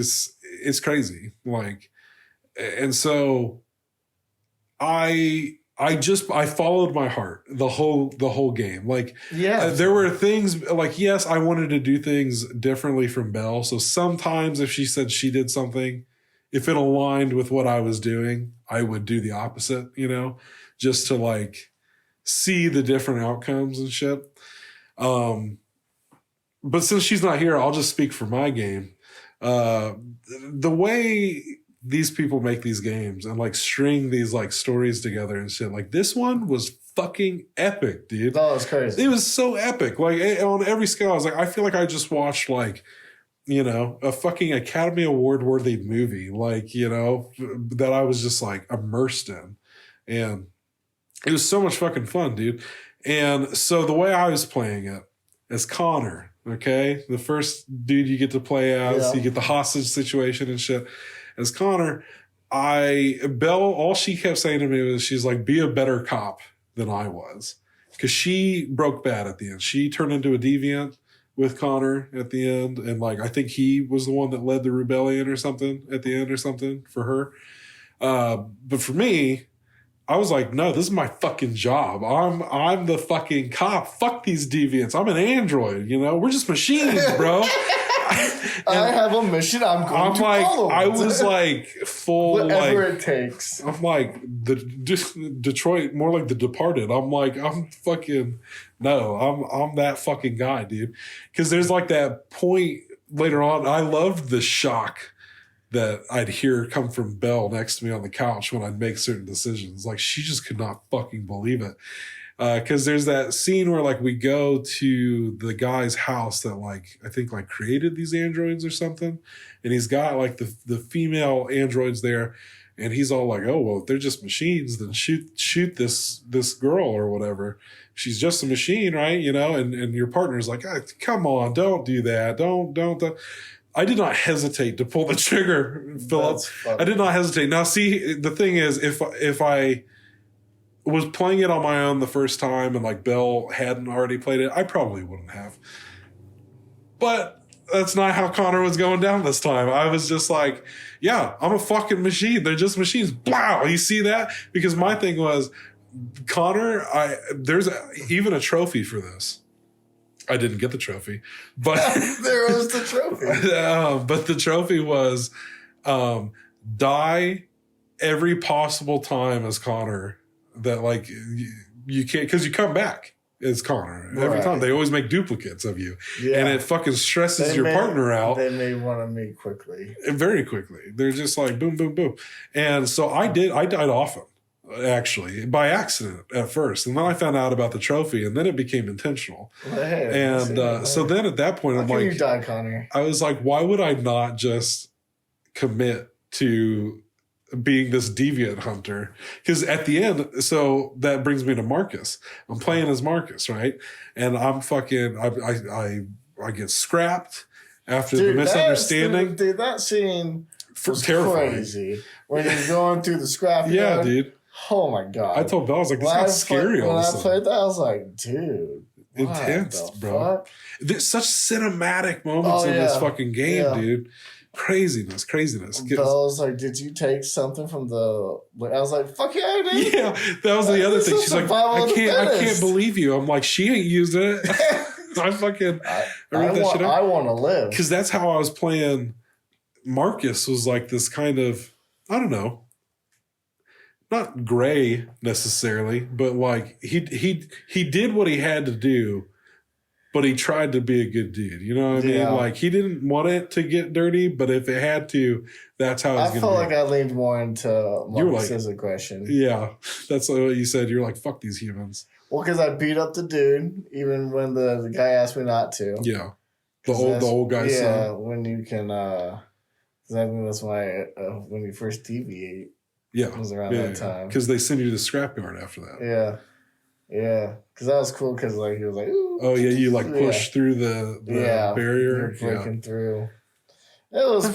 it's crazy. Like, and so I followed my heart the whole game. Like, there were things like, yes, I wanted to do things differently from Belle. So sometimes if she said she did something, if it aligned with what I was doing, I would do the opposite, just to like see the different outcomes and shit. But since she's not here, I'll just speak for my game. The way these people make these games and like string these like stories together and shit, like this one was fucking epic, dude. Oh, it's crazy. It was so epic. Like, on every scale, I was like, I feel like I just watched like, a fucking Academy Award worthy movie, like, that I was just like immersed in. And it was so much fucking fun, dude. And so the way I was playing it as Connor, okay, the first dude you get to play as, you get the hostage situation and shit. As Connor, Belle, all she kept saying to me was, she's like, be a better cop than I was. Because she broke bad at the end. She turned into a deviant with Connor at the end. And like, I think he was the one that led the rebellion or something at the end or something for her. But for me, I was like, no, this is my fucking job. I'm the fucking cop. Fuck these deviants. I'm an android, We're just machines, bro. I have a mission. I'm going to follow it. I was like full, whatever it takes. I'm like Detroit, more like The Departed. I'm like, I'm that fucking guy, dude. Because there's like that point later on. I loved the shock that I'd hear come from Belle next to me on the couch when I'd make certain decisions. Like, she just could not fucking believe it. Because there's that scene where like we go to the guy's house that like I think like created these androids or something, and he's got like the female androids there, and he's all like, oh well, if they're just machines, then shoot this girl or whatever. She's just a machine, right? And your partner's like, oh, come on, don't do that, don't. I did not hesitate to pull the trigger, Philip. I did not hesitate. Now, see, the thing is, if I was playing it on my own the first time and like Belle hadn't already played it, I probably wouldn't have. But that's not how Connor was going down this time. I was just like, yeah, I'm a fucking machine. They're just machines. Wow, you see that? Because my thing was, Connor, there's even a trophy for this. I didn't get the trophy, but there was the trophy. But the trophy was die every possible time as Connor that like you can't, because you come back as Connor every time. They always make duplicates of you, and it fucking stresses your partner out. They may want to meet quickly, very quickly. They're just like boom, boom, boom. And so I died often. Actually, by accident at first, and then I found out about the trophy, and then it became intentional. So then at that point, I'm like, you die, Connor. I was like, why would I not just commit to being this deviant hunter? Because at the end, so that brings me to Marcus. I'm playing as Marcus, right? And I'm fucking, I get scrapped after the misunderstanding. That scene was terrifying. Crazy. When you're going through the scrap. Yeah, dude. Oh my God. I told Belle, I was like, this got scary. When I played that, I was like, dude. Intense, bro. Fuck? There's such cinematic moments in this fucking game, dude. Craziness. Belle was like, did you take something from the... I was like, fuck yeah, I did. Yeah, that was the other thing. She's like, I can't believe you. I'm like, she ain't used it. I read that shit out. I want to live. Because that's how I was playing. Marcus was like this kind of, I don't know, not gray necessarily, but like he did what he had to do, but he tried to be a good dude. You know what I mean? Like, he didn't want it to get dirty, but if it had to, that's how it's going to be. I felt like I leaned more into Marcus's aggression. Yeah, that's what you said. You're like, fuck these humans. Well, because I beat up the dude, even when the guy asked me not to. Yeah. The old guy's son. When you can... Because I think that's why when you first deviate, Yeah. it was around that time. Because they send you to the scrapyard after that. Yeah. Yeah. Because that was cool because like he was like, ooh. Oh, yeah, you like push through the barrier. You're breaking through. It was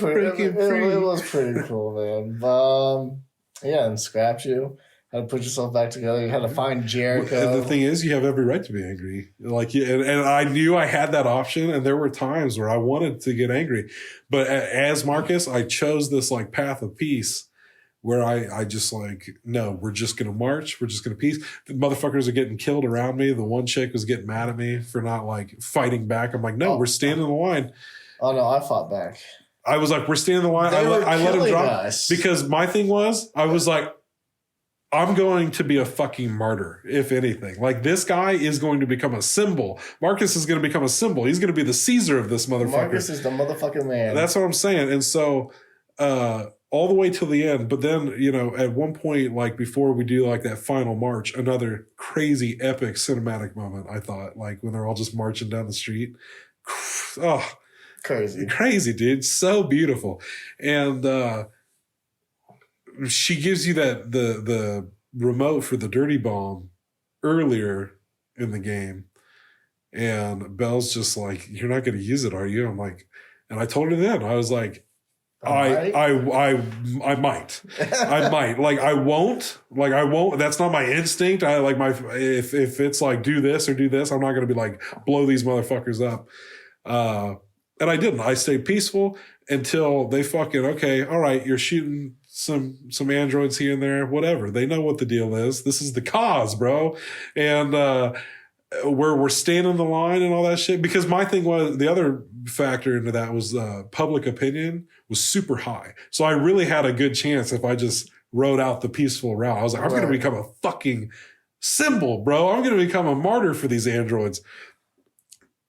pretty cool, man. And scrapped you. Had to put yourself back together. You had to find Jericho. And the thing is, you have every right to be angry. Like, and I knew I had that option, and there were times where I wanted to get angry, but as Marcus, I chose this like path of peace, where I just like, no, we're just gonna march. We're just gonna peace. The motherfuckers are getting killed around me. The one chick was getting mad at me for not like fighting back. I'm like, no, we're standing in the line. Oh no, I fought back. I was like, we're standing in the line. I let him drop us. because my thing was, I was like, I'm going to be a fucking martyr, if anything. Like, this guy is going to become a symbol. Marcus is going to become a symbol. He's going to be the Caesar of this motherfucker. Marcus is the motherfucking man. That's what I'm saying. And so, all the way till the end. But then, at one point, like before we do like that final march, another crazy epic cinematic moment, I thought, like when they're all just marching down the street. Oh, crazy, dude. So beautiful. And, she gives you the remote for the dirty bomb earlier in the game, and Belle's just like, "You're not going to use it, are you?" I'm like, and I told her then, I was like, I might, like I won't, That's not my instinct. I like if it's like do this or do this, I'm not going to be like blow these motherfuckers up. And I didn't. I stayed peaceful until they fucking all right, you're shooting some androids here and there, whatever. They know what the deal is. This is the cause, bro. And we're standing the line and all that shit. Because my thing was, the other factor into that was public opinion was super high. So I really had a good chance if I just rode out the peaceful route. I was like, I'm going to become a fucking symbol, bro. I'm going to become a martyr for these androids.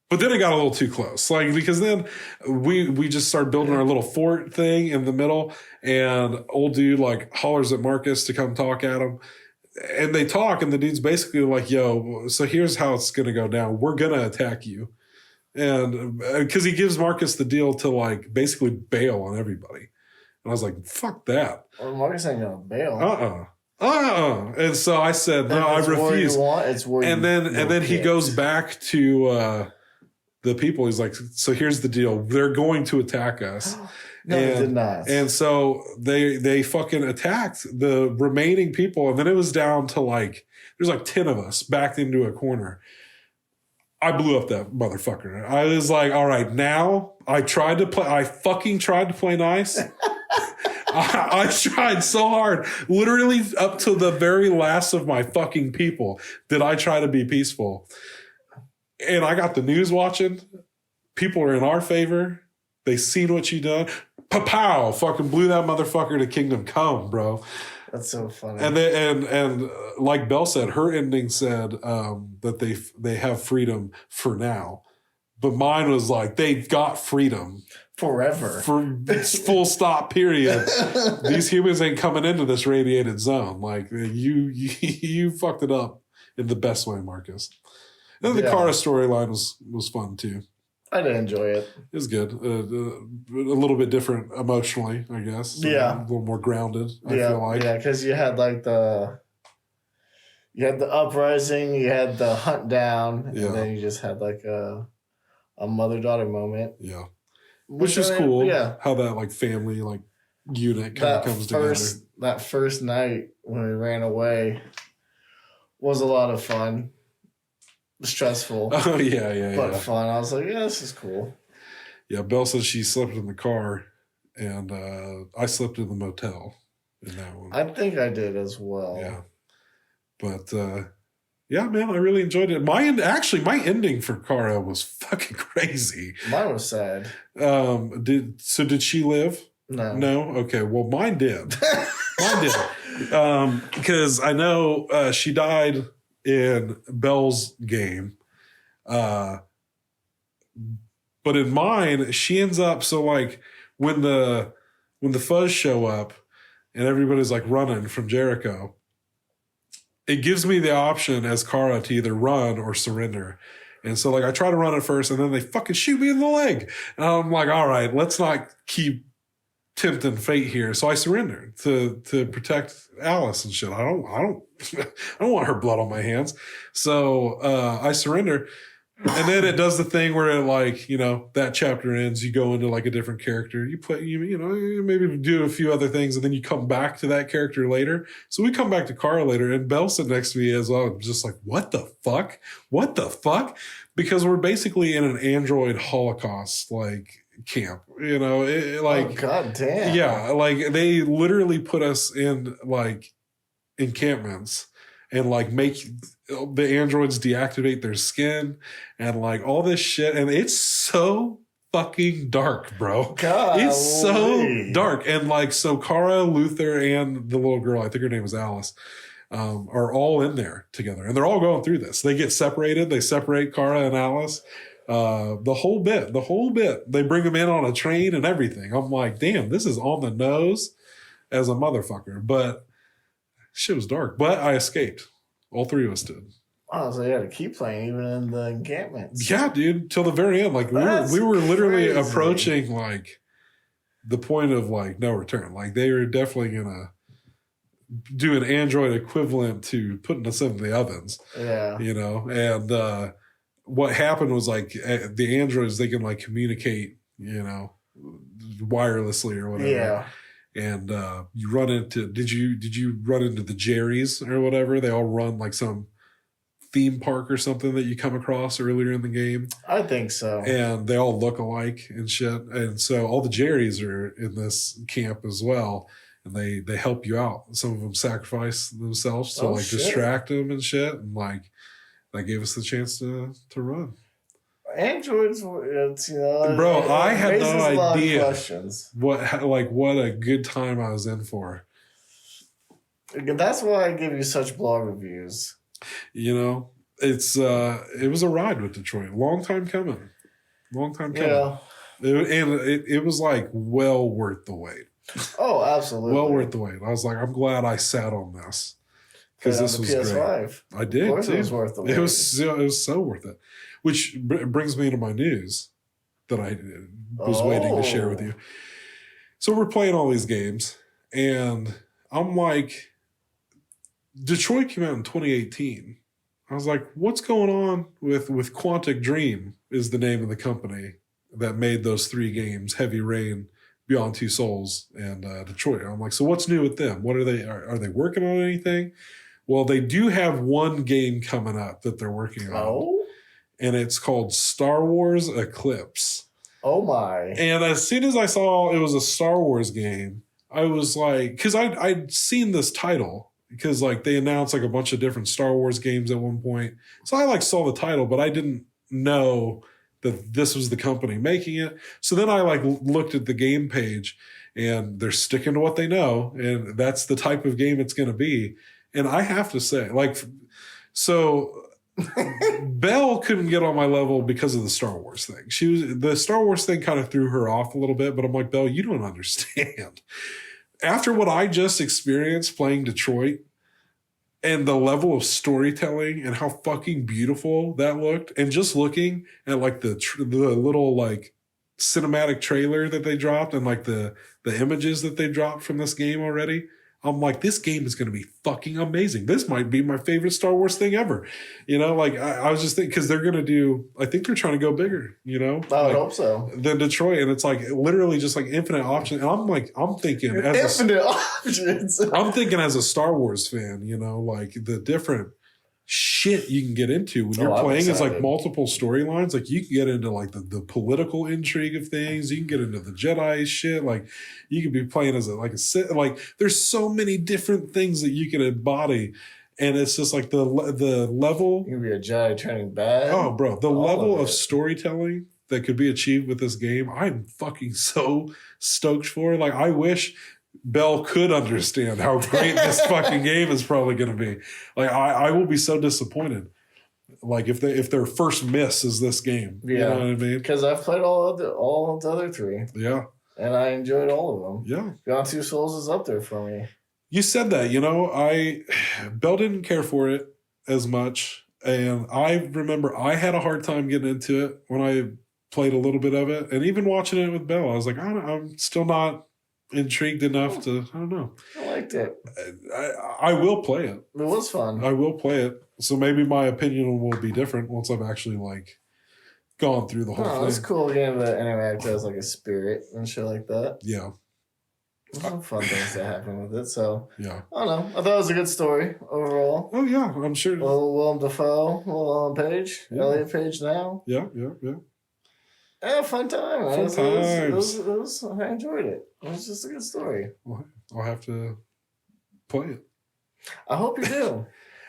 But then it got a little too close, like, because then we just started building our little fort thing in the middle, and old dude like hollers at Marcus to come talk at him, and they talk, and the dude's basically like, "Yo, so here's how it's gonna go down. We're gonna attack you," and because he gives Marcus the deal to like basically bail on everybody, and I was like, "Fuck that." Well, Marcus ain't gonna bail. And so I said, "No, I refuse." And then he goes back to. The people, he's like, so here's the deal. They're going to attack us. No, they did not. And so they fucking attacked the remaining people. And then it was down to like, there's like 10 of us backed into a corner. I blew up that motherfucker. I was like, all right, now I fucking tried to play nice. I tried so hard, literally up to the very last of my fucking people did I try to be peaceful. And I got the news watching. People are in our favor. They seen what you done. Pow! Fucking blew that motherfucker to kingdom come, bro. That's so funny. And like Belle said, her ending said that they have freedom for now. But mine was like, they've got freedom. Forever. For full stop, period. These humans ain't coming into this radiated zone. Like, you fucked it up in the best way, Marcus. And the Kara storyline was fun too. I did enjoy it. It was good. A little bit different emotionally, I guess. Yeah. A little more grounded, I feel like. Yeah, because you had like the uprising, you had the hunt down, and then you just had like a mother-daughter moment. Yeah. Which is cool. Yeah. How that like family like unit kind of comes together. That first night when we ran away was a lot of fun. Stressful. Oh, yeah. But fun. I was like, yeah, this is cool. Yeah, Belle said she slept in the car, and I slept in the motel in that one. I think I did as well. Yeah. But, yeah, man, I really enjoyed it. My ending for Kara was fucking crazy. Mine was sad. Did she live? No? Okay, well, mine did. Mine did. Because I know she died in Belle's game. But in mine, she ends up, so like when the fuzz show up and everybody's like running from Jericho, it gives me the option as Kara to either run or surrender. And so like I try to run at first and then they fucking shoot me in the leg. And I'm like, all right, let's not keep tempting fate here, so I surrendered to protect Alice and shit. I don't I don't want her blood on my hands. So I surrender. And then it does the thing where it like, you know, that chapter ends, you go into like a different character. You play, you know, you maybe do a few other things and then you come back to that character later. So we come back to Kara later and Belle sitting next to me as well. I'm just like, what the fuck? What the fuck? Because we're basically in an android holocaust like camp, you know, like, oh, god damn. Yeah. Like they literally put us in like encampments and like make the androids deactivate their skin and like all this shit. And it's so fucking dark, bro. God, it's so dark. And like, so Kara, Luther, and the little girl, I think her name was Alice, are all in there together. And they're all going through this. They get separated. They separate Kara and Alice. The whole bit. They bring them in on a train and everything. I'm like, damn, this is on the nose as a motherfucker. But shit was dark. But I escaped. All three of us did. Oh, so you had to keep playing even in the encampments. Yeah, dude, till the very end. Like we were literally crazy. Approaching like the point of like no return. Like they were definitely gonna do an android equivalent to putting us in the ovens. Yeah. You know, and what happened was like the androids, they can like communicate, you know, wirelessly or whatever. Yeah. And you run into did you run into the Jerrys or whatever? They all run like some theme park or something that you come across earlier in the game. I think so. And they all look alike and shit. And so all the Jerrys are in this camp as well. And they help you out. Some of them sacrifice themselves to distract them and shit. And like that gave us the chance to run. Androids, it's, you know, bro, I had no idea what a good time I was in for. That's why I give you such blog reviews. You know, it was a ride with Detroit. Long time coming. Yeah. It was like well worth the wait. Oh, absolutely. Well worth the wait. I was like, I'm glad I sat on this. Because this was PS5. Great. I did. Of course too. It was worth the wait. It was so worth it. Which brings me to my news that I was waiting to share with you. So we're playing all these games, and I'm like, Detroit came out in 2018. I was like, what's going on with Quantic Dream is the name of the company that made those three games, Heavy Rain, Beyond Two Souls, and Detroit. I'm like, so what's new with them? What are they working on anything? Well, they do have one game coming up that they're working on. Oh? And it's called Star Wars Eclipse. Oh my. And as soon as I saw it was a Star Wars game, I was like, because I'd seen this title, because like they announced like a bunch of different Star Wars games at one point. So I like saw the title, but I didn't know that this was the company making it. So then I like looked at the game page and they're sticking to what they know. And that's the type of game it's going to be. And I have to say, like, so Belle couldn't get on my level because of the Star Wars thing. The Star Wars thing kind of threw her off a little bit, but I'm like, Belle, you don't understand. After what I just experienced playing Detroit and the level of storytelling and how fucking beautiful that looked, and just looking at like the little like cinematic trailer that they dropped and like the images that they dropped from this game already, I'm like, this game is going to be fucking amazing. This might be my favorite Star Wars thing ever. You know, like I was just thinking, because they're going to do, I think they're trying to go bigger, you know? I would hope so. Than Detroit. And it's like literally just like infinite options. And I'm like, I'm thinking as options. I'm thinking as a Star Wars fan, you know, like the different shit you can get into when you're playing is like multiple storylines. Like you can get into like the political intrigue of things. You can get into the Jedi shit. Like you could be playing as a Sith. Like there's so many different things that you can embody. And it's just like the level. You can be a Jedi turning bad. Oh, bro. The level of storytelling that could be achieved with this game, I'm fucking so stoked for. Like I wish Belle could understand how great this fucking game is probably going to be. Like I will be so disappointed. Like if their first miss is this game, yeah. You know what I mean? Because I've played all of the other three. Yeah, and I enjoyed all of them. Yeah, Beyond Two Souls is up there for me. You said that, you know, Belle didn't care for it as much, and I remember I had a hard time getting into it when I played a little bit of it, and even watching it with Belle, I was like, I'm still not intrigued enough to, I don't know. I liked it. I will play it. It was fun. I will play it. So maybe my opinion will be different once I've actually like gone through the whole thing. It's cool getting to interact as like a spirit and shit like that. Yeah. There's some fun things that happen with it. So yeah. I don't know. I thought it was a good story overall. Oh yeah, I'm sure. Willem Dafoe, Ellen Page, Elliot Page now. Yeah. Yeah, fun time. Fun times. I enjoyed it. It was just a good story. Well, I'll have to play it. I hope you do.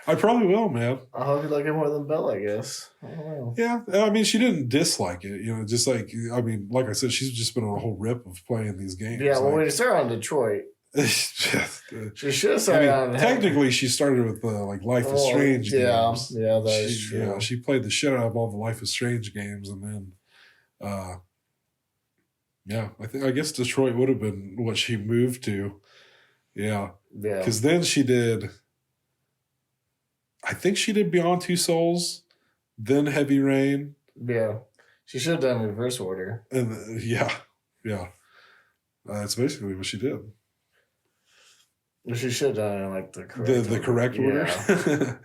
I probably will, man. I hope you like it more than Belle, I guess. I don't know. Yeah, I mean, she didn't dislike it, you know. Just like, I mean, like I said, she's just been on a whole rip of playing these games. Yeah, well, like, when you start on Detroit, she should have started on. Technically, she started with like Life is Strange games. Yeah, that is true. Yeah, she played the shit out of all the Life is Strange games, and then, yeah, I guess Detroit would have been what she moved to. Yeah, because then she did. I think she did Beyond Two Souls, then Heavy Rain. Yeah. She should have done reverse order. And yeah. That's basically what she did. She should have done it in like the correct order. Yeah.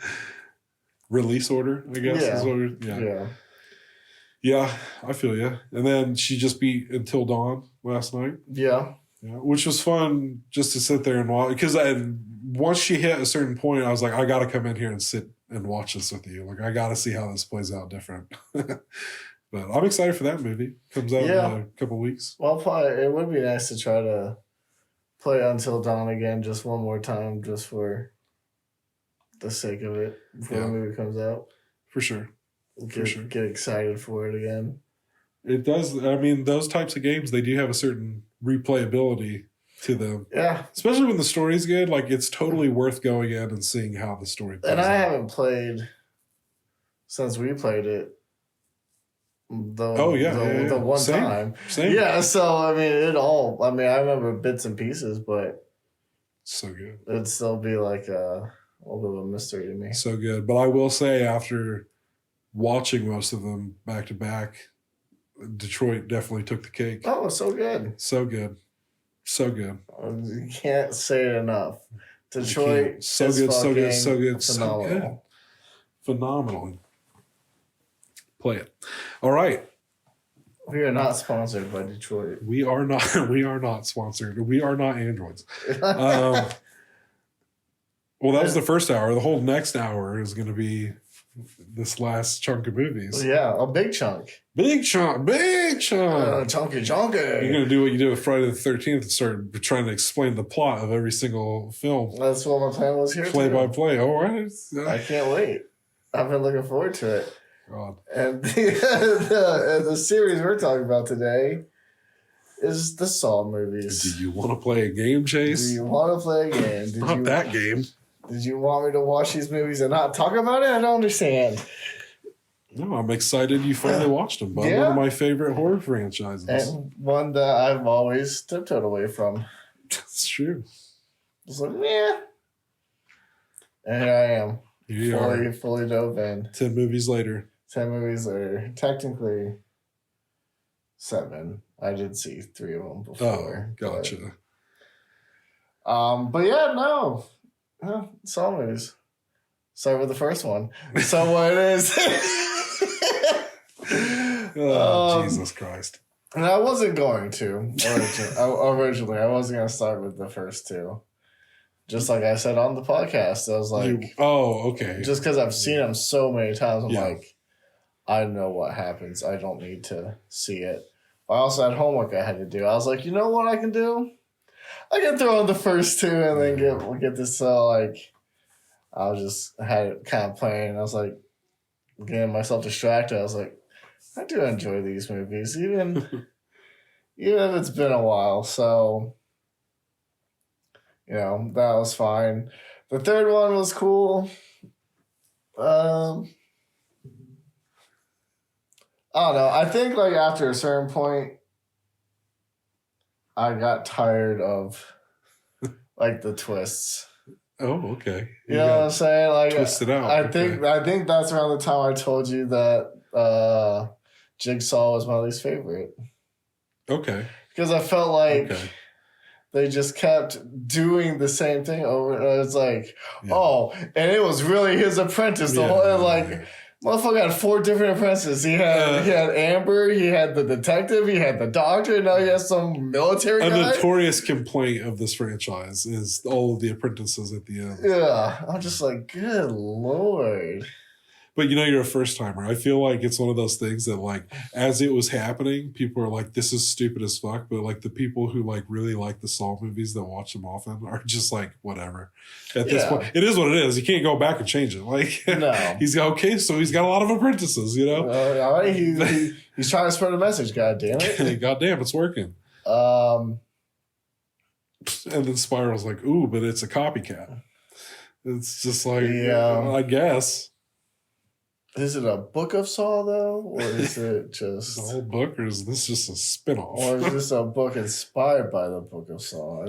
Release order, I guess. Yeah. Yeah, I feel you. And then she just beat Until Dawn last night. Yeah. Yeah, which was fun just to sit there and watch. Because once she hit a certain point, I was like, I got to come in here and sit and watch this with you. Like, I got to see how this plays out different. But I'm excited for that movie. Comes out in a couple weeks. Well, probably it would be nice to try to play Until Dawn again just one more time, just for the sake of it, before the movie comes out. For sure. Get excited for it again. It does. I mean, those types of games, they do have a certain replayability to them. Yeah. Especially when the story's good. Like, it's totally worth going in and seeing how the story plays out. And I haven't played since we played it. The one time. Same. Yeah, so, I mean, I remember bits and pieces, but so good. It'd still be like a little bit of a mystery to me. So good. But I will say, after watching most of them back to back, Detroit definitely took the cake. Oh, so good. So good. You can't say it enough. Detroit, so good. Phenomenal. Play it. All right. We are not sponsored by Detroit. We are not sponsored. We are not androids. Well, that was the first hour. The whole next hour is going to be this last chunk of movies. Yeah, a big chunk. Big chunk. Chunky. You're going to do what you did with Friday the 13th and start trying to explain the plot of every single film. That's what my plan was here. Play by play. All right. I can't wait. I've been looking forward to it. God. And the series we're talking about today is the Saw movies. Do you want to play a game, Chase? Do you want to play a game? Not that game. Did you want me to watch these movies and not talk about it? I don't understand. No, I'm excited you finally watched them. One of my favorite horror franchises. And one that I've always tiptoed away from. That's true. Just like, yeah. And here I am. Here fully dove in. 10 movies later. Technically 7. I did see 3 of them before. Oh, gotcha. But yeah, no. Saw movies. Start with the first one. So what it is. Jesus Christ. And I wasn't going to. Originally, I wasn't going to start with the first 2. Just like I said on the podcast, I was like... okay. Just because I've seen them so many times, I'm like, I know what happens. I don't need to see it. I also had homework I had to do. I was like, you know what I can do? I can throw in the first 2 and then get this. So, like, I was just had it kind of playing. I was like, getting myself distracted. I was like, I do enjoy these movies, even if it's been a while. So, that was fine. The third one was cool. I don't know. I think, like, after a certain point, I got tired of, like, the twists. Oh, okay. You know what I'm saying? Like, twisted out. I think that's around the time I told you that Jigsaw was my least favorite. Okay. Because I felt like they just kept doing the same thing over. And it's like, Yeah. oh, and it was really his apprentice. The whole like. Motherfucker had 4 different apprentices. He had Amber, he had the detective, he had the doctor, and now he has some military guy. A notorious complaint of this franchise is all of the apprentices at the end. Yeah. I'm just like, good Lord. But you're a first timer. I feel like it's one of those things that like as it was happening, people are like, this is stupid as fuck. But like the people who like really like the Saw movies that watch them often are just like, whatever. At this point, it is what it is. You can't go back and change it. Like no. He's got a lot of apprentices, all right. He's trying to spread a message, god damn it. God damn, it's working. And then Spiral's like, ooh, but it's a copycat. It's just like I guess. Is it a book of Saw, though? Or is it just... the whole book, or is this just a spinoff? Or is this a book inspired by the book of Saw? I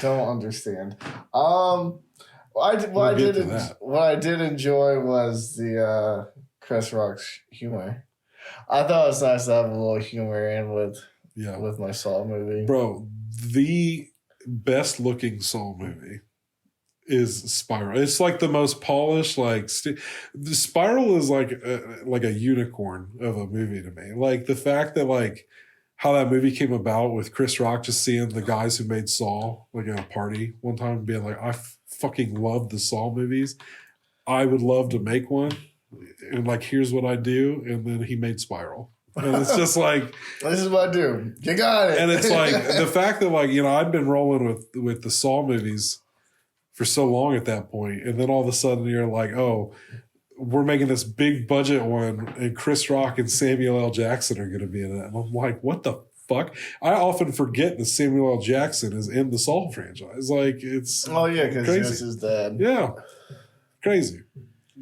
don't understand. What I did enjoy was the Chris Rock's humor. I thought it was nice to have a little humor in with my Saw movie. Bro, the best looking Saw movie is Spiral. It's like the most polished, like the Spiral is like a unicorn of a movie to me. Like the fact that like how that movie came about with Chris Rock just seeing the guys who made Saw like at a party one time and being like, I fucking love the Saw movies. I would love to make one. And like, here's what I do. And then he made Spiral. And it's just like, this is what I do. You got it. And it's like the fact that like, I'd been rolling with the Saw movies for so long at that point, and then all of a sudden you're like, oh, we're making this big budget one, and Chris Rock and Samuel L. Jackson are going to be in it. And I'm like, what the fuck? I often forget that Samuel L. Jackson is in the Saw franchise. Like, it's because this is dad. Yeah, crazy.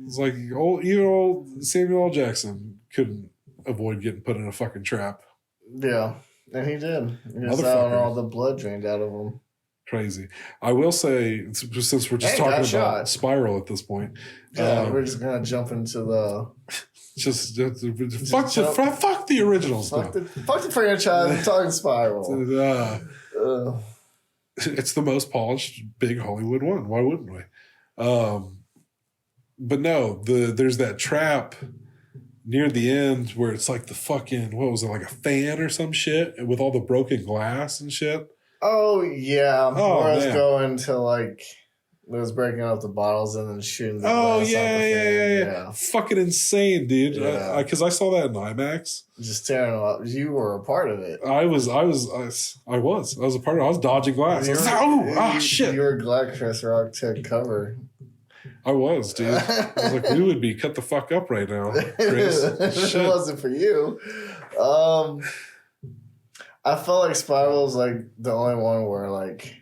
It's like old Samuel L. Jackson couldn't avoid getting put in a fucking trap. Yeah, and he did. He just had all the blood drained out of him. Crazy. I will say, since we're just talking about Spiral at this point. Yeah, we're just going to jump into the... fuck the originals. Fuck the franchise. I'm talking Spiral. It's the most polished big Hollywood one. Why wouldn't we? But no, there's that trap near the end where it's like the fucking, what was it, like a fan or some shit with all the broken glass and shit. Oh, yeah. Where I was going to, like, it was breaking up the bottles and then shooting the glass out the fan. Yeah. Fucking insane, dude. Because I saw that in IMAX. Just tearing them up. You were a part of it. I was a part of it. I was dodging glass. Shit. You were glad Chris Rock took cover. I was, dude. I was like, we would be cut the fuck up right now, Chris. It wasn't for you. I felt like Spiral was like the only one where like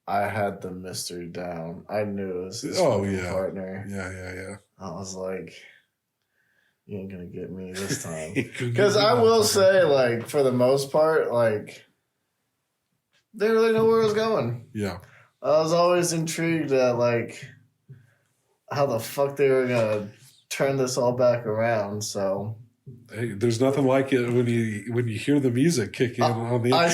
I had the mystery down. I knew it was his partner. Yeah. I was like, you ain't gonna get me this time. Because I will say, like, for the most part, like, they really know where it was going. Yeah. I was always intrigued at like how the fuck they were gonna turn this all back around. So hey, there's nothing like it when you hear the music kick in on the I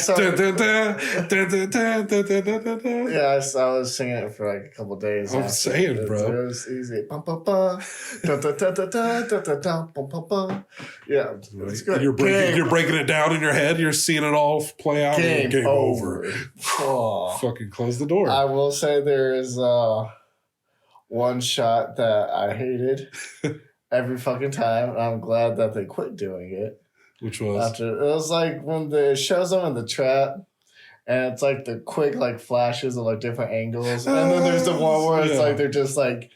was singing it for like a couple days. I'm saying, bro, it was easy. Yeah, it's good. You're breaking it down in your head. You're seeing it all play out. Game over. Oh. Fucking close the door. I will say there is one shot that I hated. Every fucking time. I'm glad that they quit doing it. Which was? It was like when it shows them in the trap and it's like the quick like flashes of like different angles. And then there's the one where it's like they're just like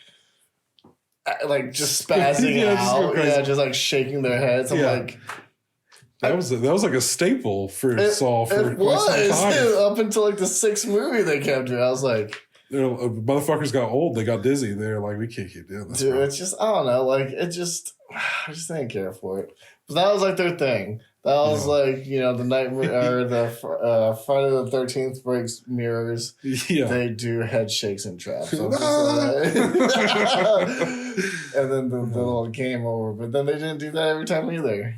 just spazzing out. Just like shaking their heads. I'm like, that was like a staple for Saw for quite some time. Up until like the 6th movie they kept doing. I was like, motherfuckers got old. They got dizzy. They're like, we can't keep doing this. Dude, it's just, I don't know. Like, I just didn't care for it. But that was like their thing. That was like, the nightmare or the Friday the 13th breaks mirrors. Yeah. They do head shakes and traps. So and then the little game over. But then they didn't do that every time either.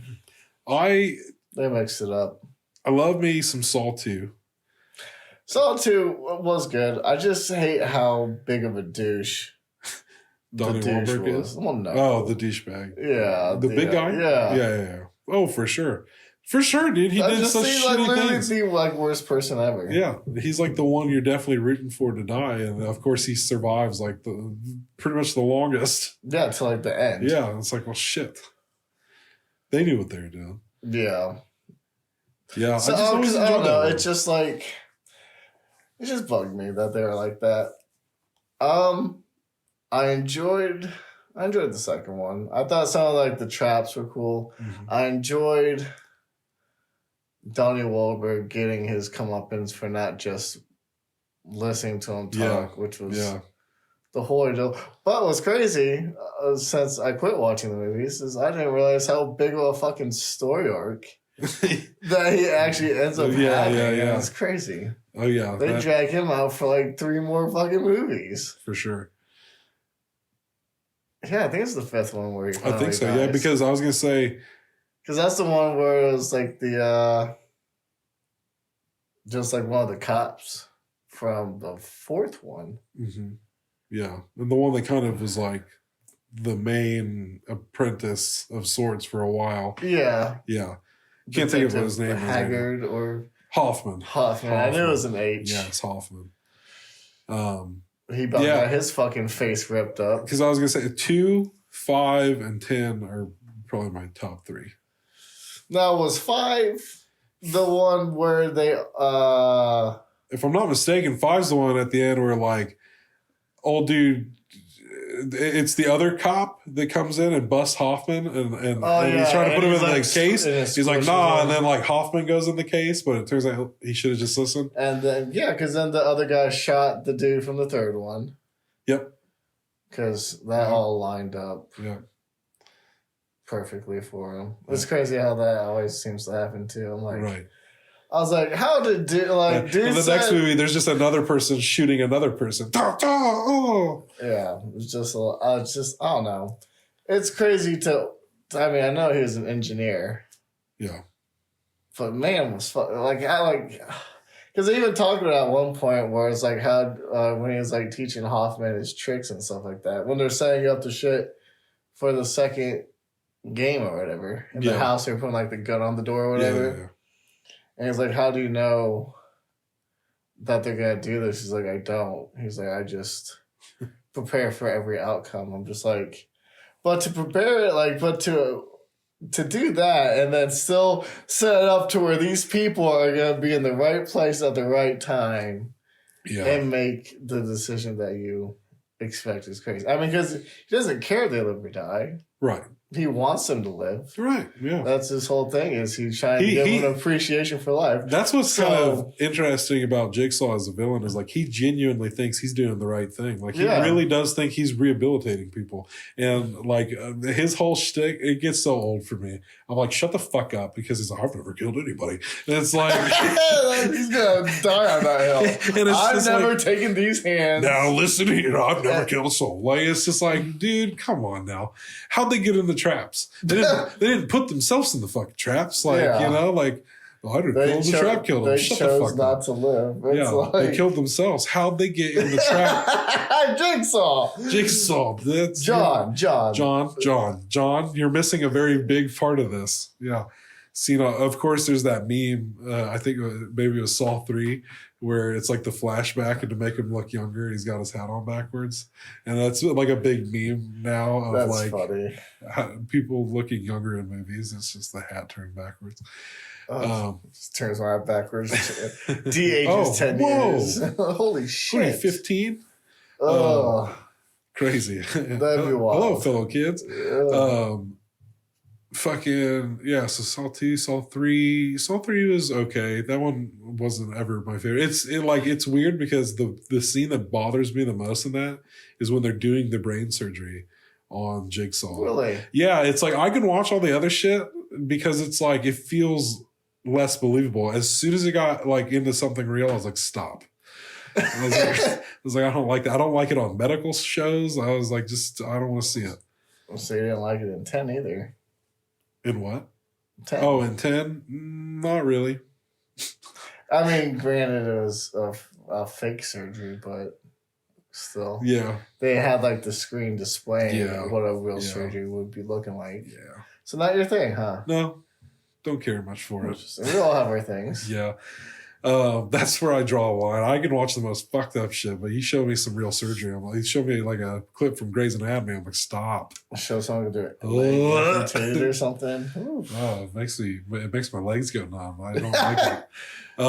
They mixed it up. I love me some Saw 2. Saw 2 was good. I just hate how big of a douche Donnie Wahlberg is? Well, no. Oh, the douchebag. Yeah. The big guy? Yeah. Oh, for sure. For sure, dude. He did such shitty things. The like worst person ever. Yeah, he's like the one you're definitely rooting for to die, and of course he survives like pretty much the longest. Yeah, to like the end. Yeah, it's like, well, shit. They knew what they were doing. Yeah. Yeah. So, I don't know. It's just like it just bugged me that they were like that. I enjoyed the second one. I thought some of like the traps were cool. Mm-hmm. I enjoyed Donnie Wahlberg getting his comeuppance for not just listening to him talk, which was the whole deal. But what's crazy, since I quit watching the movies, is I didn't realize how big of a fucking story arc that he actually ends up having. Yeah. It's crazy. Oh, yeah. They drag him out for like 3 more fucking movies. For sure. Yeah, I think it's the 5th one where he I think so, dies. Yeah, because I was going to say... Because that's the one where it was like just like one of the cops from the 4th one. Mm-hmm. Yeah, and the one that kind of was like the main apprentice of sorts for a while. Yeah. Can't think of what his name is. Haggard or... Hoffman. I knew it was an H. Yeah, it's Hoffman. He about got his fucking face ripped up. Because I was going to say 2, 5, and 10 are probably my top 3. Now, was 5 the one where they... If I'm not mistaken, 5's the one at the end where, like, old dude... It's the other cop that comes in and busts Hoffman and he's trying to put him in the case. He's like, nah, and then, like, Hoffman goes in the case, but it turns out he should have just listened. And then, because then the other guy shot the dude from the 3rd one. Yep. Because that all lined up. Yeah. Perfectly for him. It's crazy how that always seems to happen too. I'm like, right. I was like, how did dude like dude? In the next movie, there's just another person shooting another person. Yeah, it's just I don't know. It's crazy to. I mean, I know he was an engineer. Yeah. But man, was because they even talked about it at one point where it's like how when he was like teaching Hoffman his tricks and stuff like that when they're setting up the shit for the second game or whatever in the house, they're putting like the gun on the door or whatever. Yeah. And he's like, how do you know that they're gonna do this? He's like, I don't. He's like, I just prepare for every outcome. I'm just like, but to prepare it, like, but to do that and then still set it up to where these people are gonna be in the right place at the right time and make the decision that you expect is crazy. I mean, because he doesn't care if they live or die. Right. He wants them to live. Right, yeah. That's his whole thing, is he's trying to give them an appreciation for life. That's what's kind of interesting about Jigsaw as a villain is, like, he genuinely thinks he's doing the right thing. Like, he really does think he's rehabilitating people. And, like, his whole shtick, it gets so old for me. I'm like, shut the fuck up, because he's like, I've never killed anybody. And it's like... he's going to die on that hill. And I've never taken these hands. Now, listen here, I've never killed a soul. Like, it's just like, dude, come on now. How'd they get in the traps? They didn't put themselves in the fucking traps. Like, you know, like, I didn't kill them, the trap killed them. Shut the fuck up. They chose not to live. It's like... they killed themselves. How'd they get in the trap? Jigsaw. That's John, you're missing a very big part of this. Yeah. So, you know, of course, there's that meme. I think maybe it was Saw 3, where it's like the flashback and to make him look younger, he's got his hat on backwards. And that's like a big meme now of that's like funny. People looking younger in movies. It's just the hat turned backwards. Just turns my hat backwards. De-ages 10 years. Holy shit. 15? Crazy. That'd be wild. Hello, fellow kids. So Saw 2, Saw 3. Saw 3 was okay. That one wasn't ever my favorite. It's weird because the scene that bothers me the most in that is when they're doing the brain surgery on Jigsaw. Really? Yeah, it's like I can watch all the other shit because it's like it feels less believable. As soon as it got like into something real, I was like, stop. I was like, I don't like that. I don't like it on medical shows. I was like, I don't want to see it. So you didn't like it in 10 either. In what? 10. Oh, in 10? Not really. I mean, granted, it was a fake surgery, but still. Yeah. They had like the screen displaying Yeah. what a real surgery would be looking like. Yeah. So not your thing, huh? No, don't care much for it. We all have our things. Yeah. That's where I draw a line. I can watch the most fucked up shit, but he showed me some real surgery. He showed me like a clip from Grey's Anatomy. I'm like, stop. Show someone to do it. Like, or something. Oh, it makes my legs go numb. I don't like it. A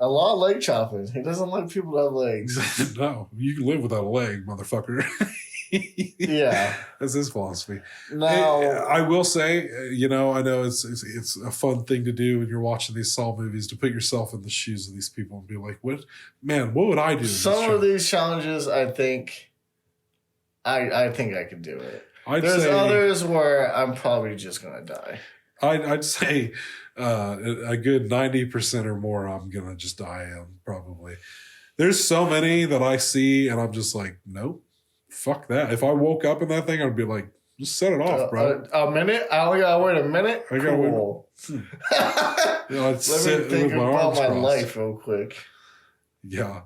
lot of leg chopping. He doesn't like people to have legs. No, you can live without a leg, motherfucker. Yeah, that's his philosophy. Now, I will say, I know it's a fun thing to do when you're watching these Saw movies, to put yourself in the shoes of these people and be like, what would I do? Some of these challenges, I think I could do it. There's others where I'm probably just gonna die. I'd say a good 90% or more, I'm gonna just die on probably. There's so many that I see, and I'm just like, nope. Fuck that. If I woke up in that thing, I'd be like, just set it off, bro. A minute? I only gotta wait a minute? I gotta wait. Let me think about my life real quick. Yeah.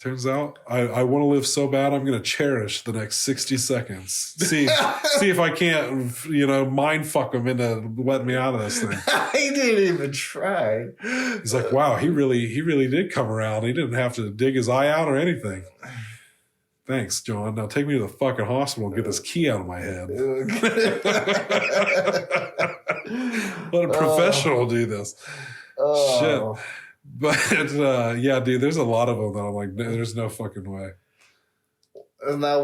Turns out I want to live so bad, I'm going to cherish the next 60 seconds. See if I can't, mind fuck him into letting me out of this thing. He didn't even try. He's like, wow, he really did come around. He didn't have to dig his eye out or anything. Thanks, John. Now take me to the fucking hospital and get this key out of my head. Let a professional do this. Shit. But, yeah, dude, there's a lot of them that I'm like, there's no fucking way. Now,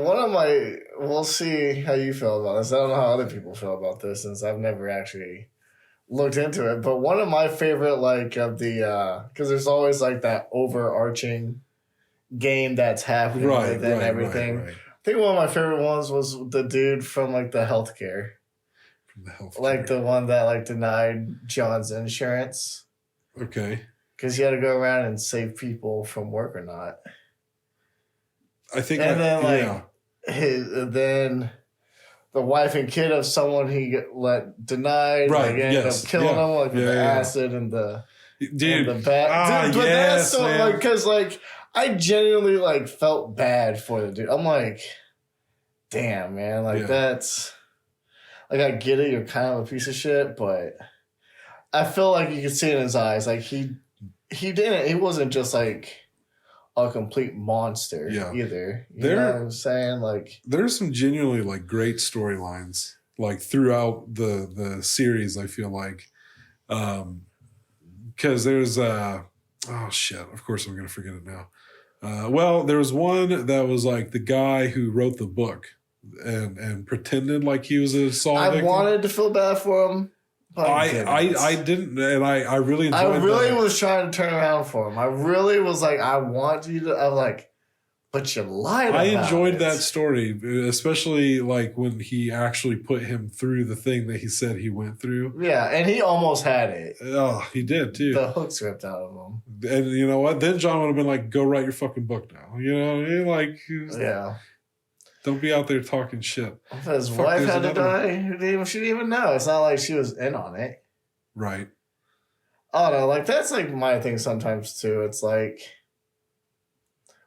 we'll see how you feel about this. I don't know how other people feel about this, since I've never actually looked into it. But one of my favorite, of the, because there's always that overarching game that's happening and everything. Right. I think one of my favorite ones was the dude from the healthcare. From the healthcare. The one that denied John's insurance. Okay. Because he had to go around and save people from work or not. I think. And then the wife and kid of someone he denied. Right. Ended up killing him with the acid and the bat. But that's so because I genuinely felt bad for the dude. I'm like, damn, man, that's I get it. You're kind of a piece of shit, but I feel like you could see it in his eyes. He wasn't just a complete monster either. You know what I'm saying? There's some genuinely great storylines throughout the series. I feel because there's oh shit. Of course I'm gonna forget it now. Well, there was one that was the guy who wrote the book and pretended he was a Saw victim. I wanted to feel bad for him. I didn't, and I really enjoyed I really was trying to turn around for him. I really was I want you to. I'm but you lied about it. I enjoyed that story, especially when he actually put him through the thing that he said he went through. Yeah, and he almost had it. Oh, he did too. The hooks ripped out of him. And you know what? Then John would have been go write your fucking book now. You know what I mean? Yeah. Don't be out there talking shit. If his wife had to die, she didn't even know. It's not like she was in on it. Right. I don't know. That's my thing sometimes too. It's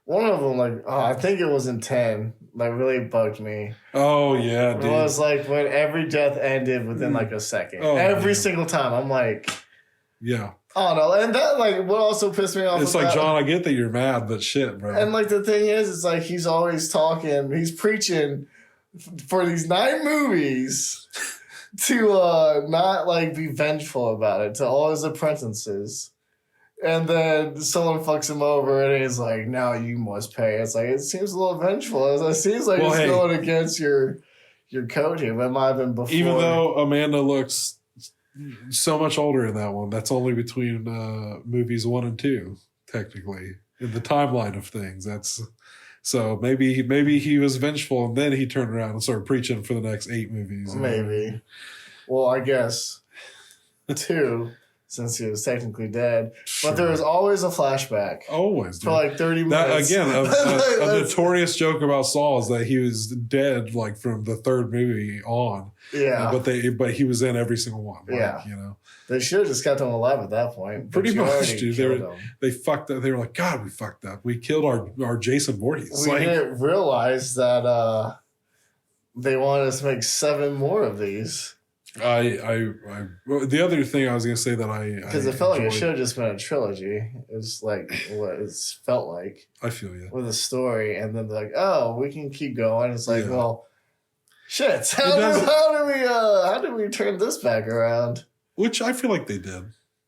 one of them, I think it was in 10, really bugged me. Oh, yeah, dude. It was when every death ended within a second. Oh, every single time. I'm yeah. I don't know. And that, what also pissed me off. It's John, I get that you're mad, but shit, bro. And, the thing is, it's he's always talking, he's preaching for these 9 movies to not, be vengeful about it to all his apprentices. And then someone fucks him over and he's now you must pay. It's it seems a little vengeful. It seems he's going against your coat here, but it might have been before. Even though Amanda looks so much older in that one, that's only between movies 1 and 2, technically, in the timeline of things. That's so maybe he was vengeful and then he turned around and started preaching for the next 8 movies. Maybe. Well, I guess 2 since he was technically dead. Sure. But there was always a flashback. Always, dude. For like 30 That minutes. again, a notorious joke about Saul is that he was dead like from the third movie on. Yeah. But he was in every single one. Like, Yeah. You know. They should have just kept him alive at that point. Pretty much, dude. They fucked up. They were like, God, we fucked up. We killed our Jason Voorhees. We didn't realize that they wanted us to make 7 more of these. The other thing I was gonna say that because it felt like it should have just been a trilogy. It's like what it's felt like. I feel you with a story, and then they're like, oh, we can keep going. It's like, well, shit. How do we turn this back around? Which I feel like they did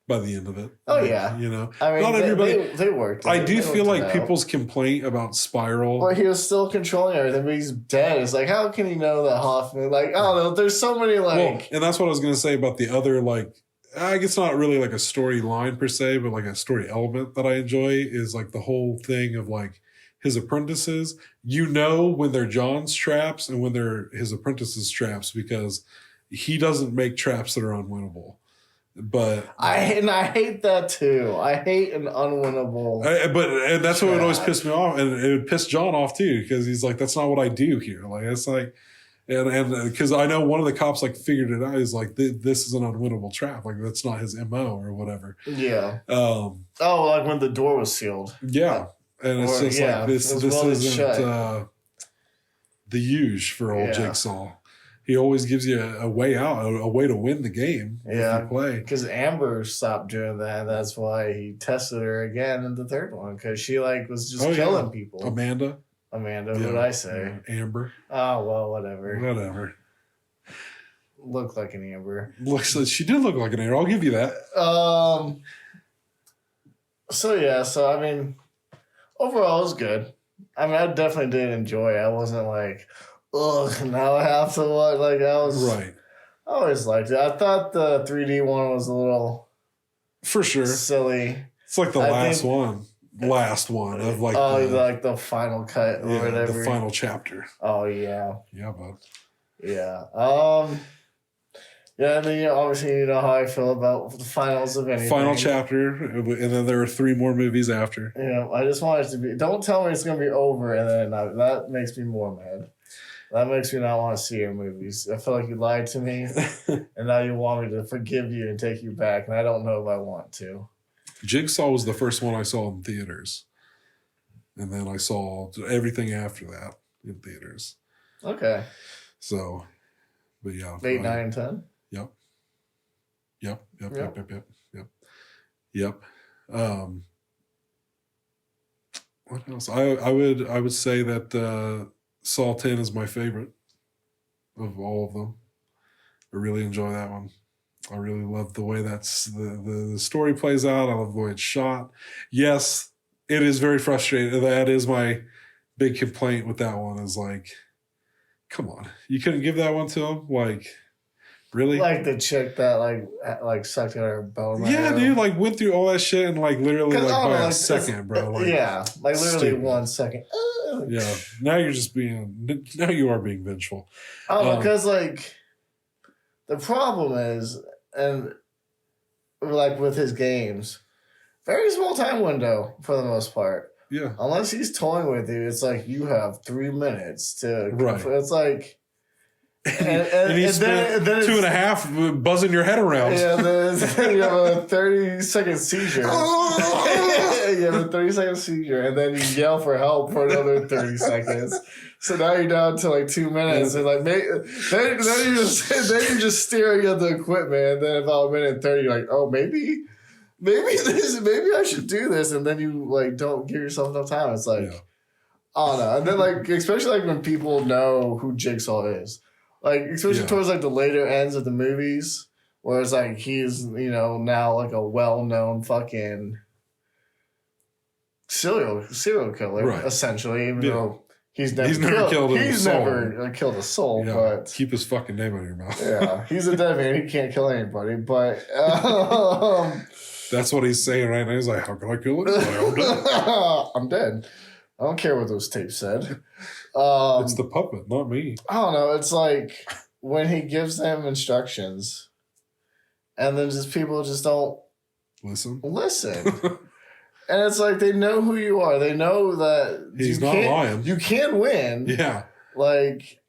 by the end of it. Oh yeah, you know, I mean, not everybody. They worked. I do feel like people's complaint about Spiral. Well, he was still controlling everything, but he's dead. It's like, how can he know that Hoffman? Like, I don't know. There's so many and that's what I was gonna say about the other I guess not really like a storyline per se, but like a story element that I enjoy is like the whole thing of like his apprentices. You know when they're John's traps and when they're his apprentices' traps because he doesn't make traps that are unwinnable. But I hate that too. I hate an unwinnable. And that's what would always piss me off, and it would piss John off too because he's like, "That's not what I do here." Like it's like, and because I know one of the cops like figured it out. He's like, "This is an unwinnable trap. Like that's not his MO or whatever." Yeah. Like when the door was sealed. Yeah, and it's just like this isn't the huge for old Jigsaw. He always gives you a way out, a way to win the game if you play. Because Amber stopped doing that. That's why he tested her again in the third one. Because she was just killing people. Amanda, what did I say? Amber. Oh, well, whatever. Looked like an Amber. She did look like an Amber. I'll give you that. So I mean, overall it was good. I mean, I definitely did enjoy it. I wasn't like, ugh, now I have to watch. Like, I was. Right. I always liked it. I thought the 3D one was a little. For sure. Silly. It's like the last one of like. The final cut or whatever. The final chapter. Oh, yeah. Yeah, bud. Yeah. Yeah, and then obviously you know how I feel about the finals of anything. Final chapter, and then there are 3 more movies after. I just want it to be. Don't tell me it's going to be over, and then that makes me more mad. That makes me not want to see your movies. I feel like you lied to me, and now you want me to forgive you and take you back, and I don't know if I want to. Jigsaw was the first one I saw in theaters, and then I saw everything after that in theaters. Okay. So, but yeah. 8, 9, and 10? Yep. What else? I would say that Saw 10 is my favorite of all of them. I really enjoy that one. I really love the way the story plays out. I love the way it's shot. Yes, it is very frustrating. That is my big complaint with that one is like, come on. You couldn't give that one to him? Like, really? Like the chick that like sucked at her bone. Yeah, dude, like went through all that shit and like literally by a second, bro. Like, like literally stupid. 1 second. Yeah. Now you are being vengeful. Because the problem is, and like with his games, very small time window for the most part. Yeah. Unless he's toying with you, it's like you have 3 minutes to. Right. It's like. And he spent 2.5 buzzing your head around. Yeah, then you have a 30-second seizure. You have a 30-second seizure, and then you yell for help for another 30 seconds. So now you're down to 2 minutes, and then you're just staring at the equipment, and then about 1:30, you're like, oh, maybe I should do this, and then you don't give yourself enough time. It's like, I don't know, and then especially when people know who Jigsaw is. Especially towards the later ends of the movies, where it's he's now a well-known fucking serial killer, right. Essentially, even though he's never killed a soul. Yeah, but keep his fucking name out of your mouth. Yeah, he's a dead man. He can't kill anybody. But that's what he's saying right now. He's like, "How can I kill it? I'm dead. I'm dead. I don't care what those tapes said." It's the puppet, not me. I don't know. It's when he gives them instructions, and then people just don't Listen. And it's like they know who you are. They know that he's not lying. You can win. Yeah. Like,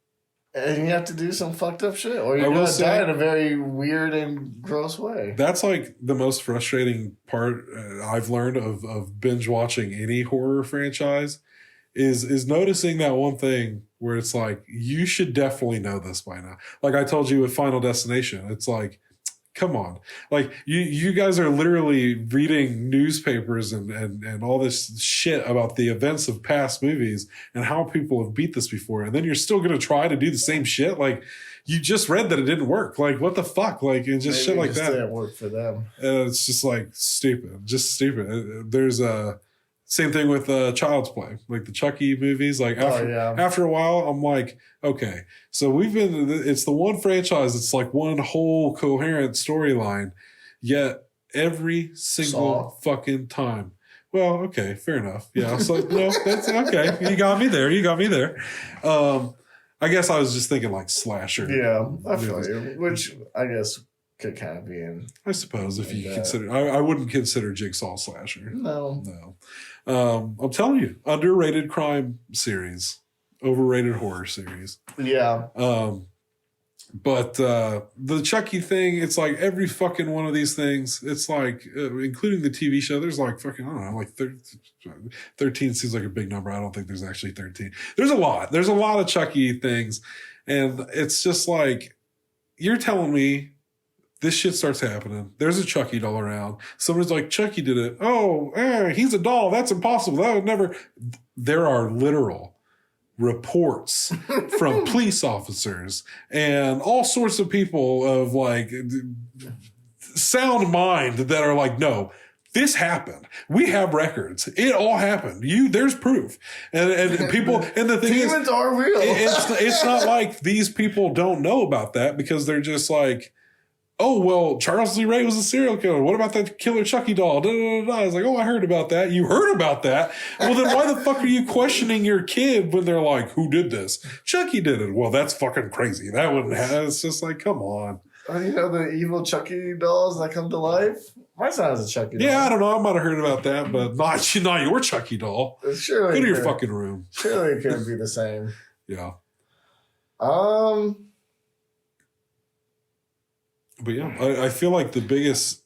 and you have to do some fucked up shit, or you're gonna die in a very weird and gross way. That's like the most frustrating part I've learned of binge watching any horror franchise is noticing that one thing where it's like, you should definitely know this by now. Like I told you with Final Destination, it's like, come on. Like you guys are literally reading newspapers and all this shit about the events of past movies and how people have beat this before. And then you're still going to try to do the same shit. Like you just read that it didn't work. Like what the fuck? Like and just Maybe shit like that. It didn't work for them. It's just like stupid. Just stupid. There's a same thing with Child's Play, like the Chucky movies. Like after a while, I'm like, okay, so it's the one franchise that's like one whole coherent storyline, yet every single fucking time. Well, okay, fair enough. Yeah, so no, that's okay. You got me there. I guess I was just thinking like slasher. Yeah, I feel you. Which I guess could kind of be in. I suppose if you consider, I wouldn't consider Jigsaw slasher. No. I'm telling you, underrated crime series, overrated horror series. Yeah. But the Chucky thing, it's like every fucking one of these things, it's like, including the TV show, there's like fucking, I don't know, like 13 seems like a big number. I don't think there's actually 13. There's a lot of Chucky things. And it's just like, you're telling me this shit starts happening. There's a Chucky doll around. Somebody's like, Chucky did it. Oh, he's a doll. That's impossible. That would never. There are literal reports from police officers and all sorts of people of like sound mind that are like, no, this happened. We have records. It all happened. There's proof. And people, and the thing demons are real. It's not like these people don't know about that because they're just like, oh, well, Charles Lee Ray was a serial killer. What about that killer Chucky doll? I was like, oh, I heard about that. You heard about that? Well, then why the fuck are you questioning your kid when they're like, who did this? Chucky did it. Well, that's fucking crazy. That wouldn't have. It's just like, come on. You know the evil Chucky dolls that come to life? My son has a Chucky doll. Yeah, I don't know. I might have heard about that, but not your Chucky doll. Surely go to your fucking room. Surely it couldn't be the same. Yeah. But yeah, I feel like the biggest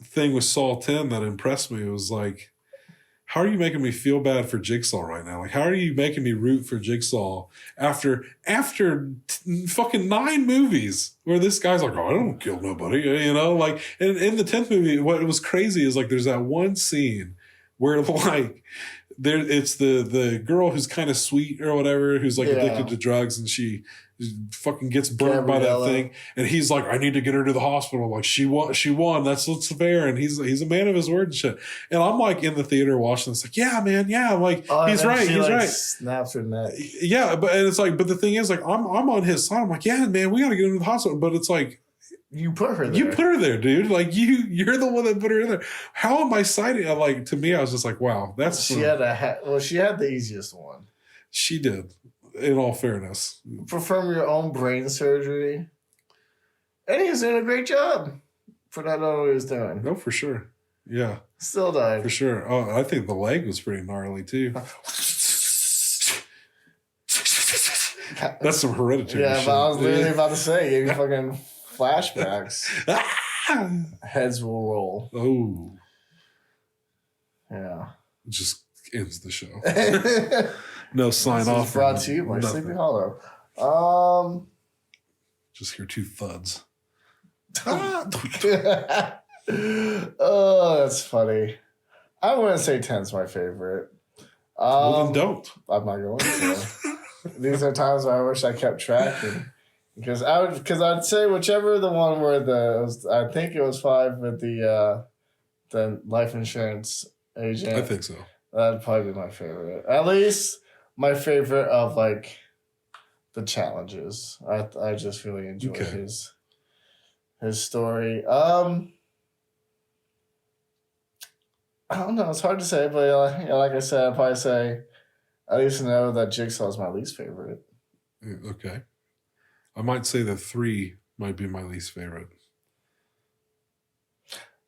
thing with Saw 10 that impressed me was like, how are you making me feel bad for Jigsaw right now? Like, how are you making me root for Jigsaw after fucking 9 movies where this guy's like, oh, I don't kill nobody, you know? Like, and in the 10th movie, what was crazy is like, there's that one scene where like, it's the girl who's kind of sweet or whatever, who's like addicted to drugs, and she fucking gets burned by that thing, and he's like, I need to get her to the hospital. Like she won. That's fair. And he's a man of his word and shit. And I'm like in the theater watching this, like, yeah, man, yeah. I'm like, he's right. He's right. Snaps her neck. Yeah, but the thing is, like, I'm on his side. I'm like, yeah, man, we got to get him to the hospital. But it's like, you put her there. You put her there, dude. Like you're the one that put her in there. How am I citing? Like, to me, I was just like, wow, that's. She had the easiest one. She did. In all fairness, perform your own brain surgery, and he was doing a great job for not knowing what he was doing. No, for sure. Yeah, still died for sure. Oh, I think the leg was pretty gnarly too. That's some Hereditary. Yeah, shit. But I was literally about to say, gave you fucking flashbacks. Heads will roll. Oh, yeah. It just ends the show. No sign off. Brought to you by Sleepy Hollow. Just hear 2 thuds. Oh, that's funny. I wouldn't say 10's my favorite. Well, then don't. I'm not going to. These are times where I wish I kept track. Because I'd say whichever the one where I think it was 5 with the life insurance agent. I think so. That'd probably be my favorite. At least my favorite of like the challenges. I just really enjoy his story. I don't know. It's hard to say, but like I said, I'd probably say at least know that Jigsaw is my least favorite. Okay. I might say that 3 might be my least favorite.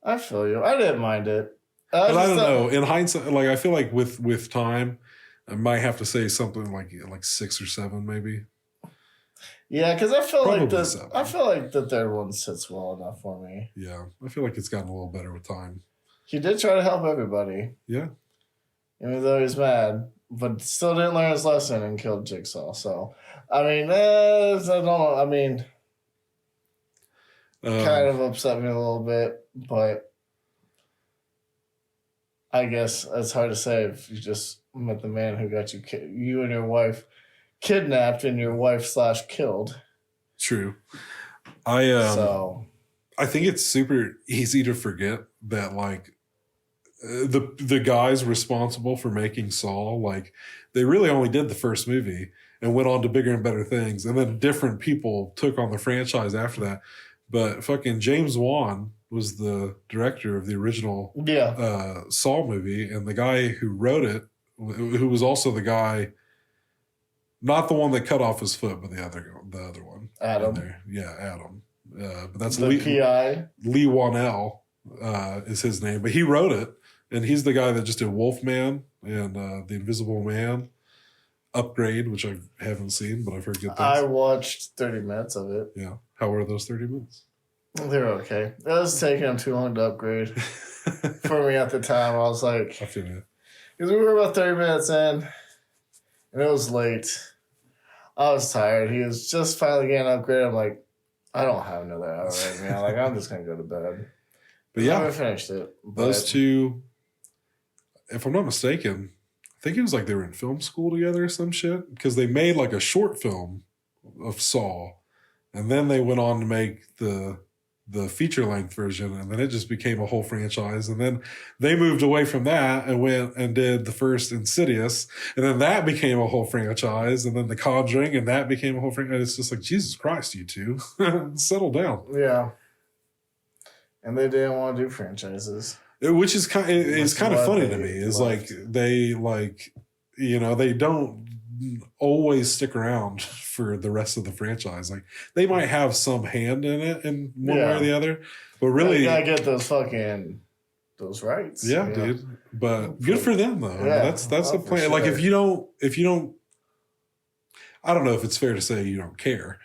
I feel you. I didn't mind it. But I don't know. In hindsight, like I feel like with time, I might have to say something like 6 or 7, maybe. Yeah, because I feel Probably like the 7. I feel like the third one sits well enough for me. Yeah, I feel like it's gotten a little better with time. He did try to help everybody. Yeah. Even though he's mad, but still didn't learn his lesson and killed Jigsaw. So, I mean, I don't know. I mean, kind of upset me a little bit, but I guess it's hard to say if you just met the man who got you and your wife kidnapped and your wife / killed. True. I think it's super easy to forget that like the guys responsible for making Saw, like they really only did the first movie and went on to bigger and better things, and then different people took on the franchise after that. But fucking James Wan was the director of the original Saw movie, and the guy who wrote it, who was also the guy, not the one that cut off his foot, but the other one. Adam. Yeah, Adam. But that's the PI. Lee Wanell is his name, but he wrote it, and he's the guy that just did Wolfman and The Invisible Man, Upgrade, which I haven't seen, but I've heard good things. I watched 30 minutes of it. Yeah. How were those 30 minutes? They were okay. It was taking them too long to upgrade. For me at the time, I was like... I feel it. Because we were about 30 minutes in, and it was late. I was tired. He was just finally getting upgraded. I'm like, I don't have another hour right now. Like, I'm just going to go to bed. But yeah. I finished it. Those two, if I'm not mistaken, I think it was like they were in film school together or some shit. Because they made like a short film of Saw. And then they went on to make the feature-length version, and then it just became a whole franchise. And then they moved away from that and went and did the first Insidious, and then that became a whole franchise, and then The Conjuring, and that became a whole franchise. It's just like, Jesus Christ, you two. Settle down. Yeah. And they didn't want to do franchises. Which is kind of funny to me. Is like they they don't always stick around for the rest of the franchise. Like they might have some hand in it in one way or the other, but really you gotta get those rights. Yeah, dude. But good for them though. Yeah, that's the plan. Sure. Like if you don't, I don't know if it's fair to say you don't care,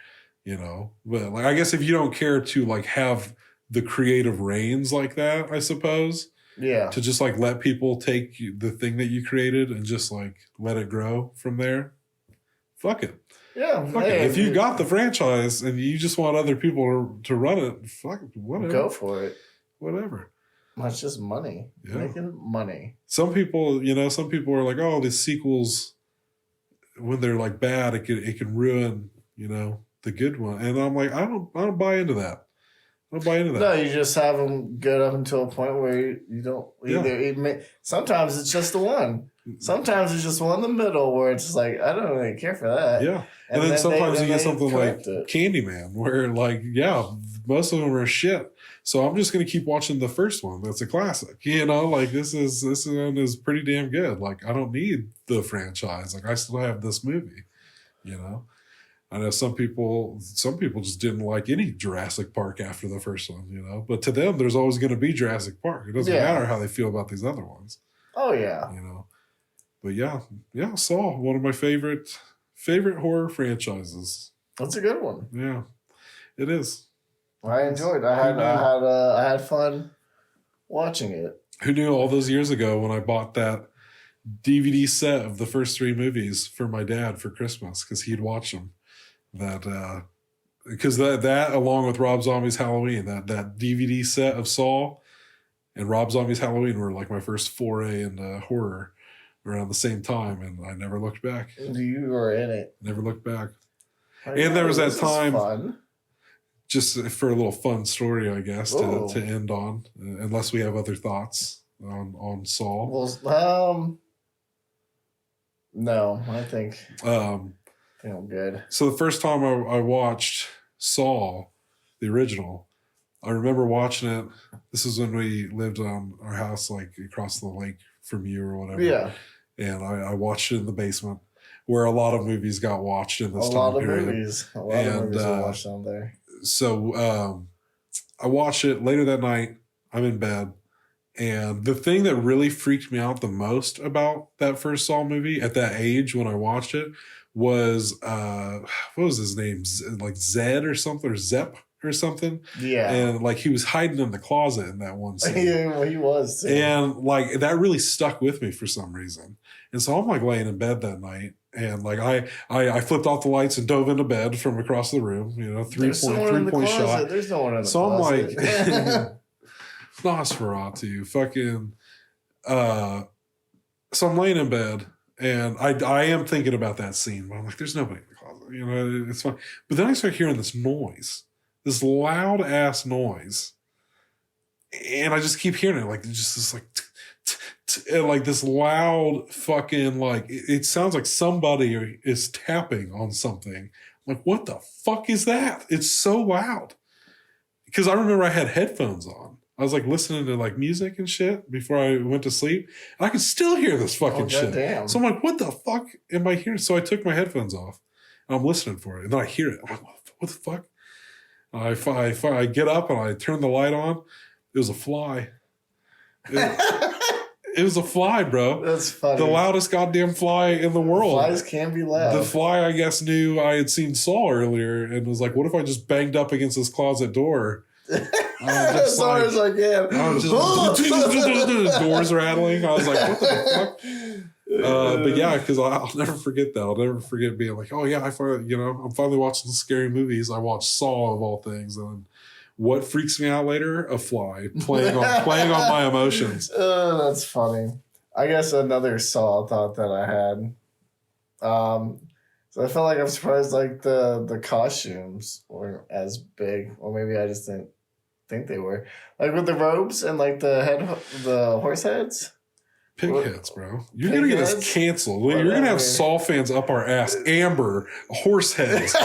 but like I guess if you don't care to like have the creative reins like that, I suppose. Yeah. To just like let people take the thing that you created and just like let it grow from there. Fuck it. Yeah. Fuck it. If you got the franchise and you just want other people to run it, fuck it. Whatever. Go for it. Whatever. It's just money. Yeah. Making money. Some people are like, oh, these sequels, when they're like bad, it can ruin, the good one. And I'm like, I don't buy into that. I don't buy into that. No, you just have them good up until a point where you don't sometimes it's just the one. Sometimes it's just one in the middle where it's like, I don't really care for that. Yeah. And then sometimes you get something like Candyman where like, most of them are shit. So I'm just going to keep watching the first one. That's a classic. Like this one is pretty damn good. Like I don't need the franchise. Like I still have this movie, I know some people just didn't like any Jurassic Park after the first one, but to them, there's always going to be Jurassic Park. It doesn't matter how they feel about these other ones. Oh yeah. But yeah, Saw, one of my favorite horror franchises. That's a good one. Yeah, it is. I enjoyed. I had fun watching it. Who knew all those years ago when I bought that DVD set of the first 3 movies for my dad for Christmas because he'd watch them. Because that along with Rob Zombie's Halloween, that DVD set of Saw and Rob Zombie's Halloween were like my first foray into horror around the same time, and I never looked back. You were in it. Never looked back. And there was that time, fun. Just for a little fun story, I guess, to end on, unless we have other thoughts on Saw. Well, no, I think. I'm good. So the first time I watched Saw, the original, I remember watching it. This is when we lived on our house like across the lake from you or whatever. Yeah. And I watched it in the basement where a lot of movies got watched in this time period. A lot of movies were watched on there. So I watched it later that night. I'm in bed. And the thing that really freaked me out the most about that first Saw movie at that age when I watched it was, what was his name? Like Zed or something, or Zep or something. Yeah. And like he was hiding in the closet in that one scene. Yeah, well, he was too. And like that really stuck with me for some reason. And so I'm like laying in bed that night, and like I flipped off the lights and dove into bed from across the room. You know, three point shot. There's no one in the so closet. I'm like Nosferatu, fucking. So I'm laying in bed, and I am thinking about that scene. But I'm like, there's nobody in the closet. You know, it's fine. But then I start hearing this noise, this loud ass noise. And I just keep hearing it, like just this like, and like this loud fucking like it sounds like somebody is tapping on something. I'm like, what the fuck is that? It's so loud. Because I remember I had headphones on. I was like listening to like music and shit before I went to sleep, and I could still hear this fucking shit. Damn. So I'm like, what the fuck am I hearing? So I took my headphones off, and I'm listening for it, and then I hear it. I'm like, what the fuck? I get up and I turn the light on. It was a fly. It was a fly, bro. That's funny. The loudest goddamn fly in the world. Flies can be loud. The fly, I guess, knew I had seen Saw earlier and was like, what if I just banged up against this closet door? As far as I can. Doors rattling. I was like, what the fuck? But yeah, because I'll never forget that. I'll never forget being like, oh yeah, I'm finally watching scary movies. I watched Saw of all things, and what freaks me out later? A fly playing on my emotions. That's funny. I guess another Saw thought that I had. So I felt like I'm surprised like the costumes weren't as big, or maybe I just didn't think they were. Like with the robes and like the horse heads. Pig heads, bro. You're going to get us canceled. You're going to have Saw fans up our ass. Amber, horse heads.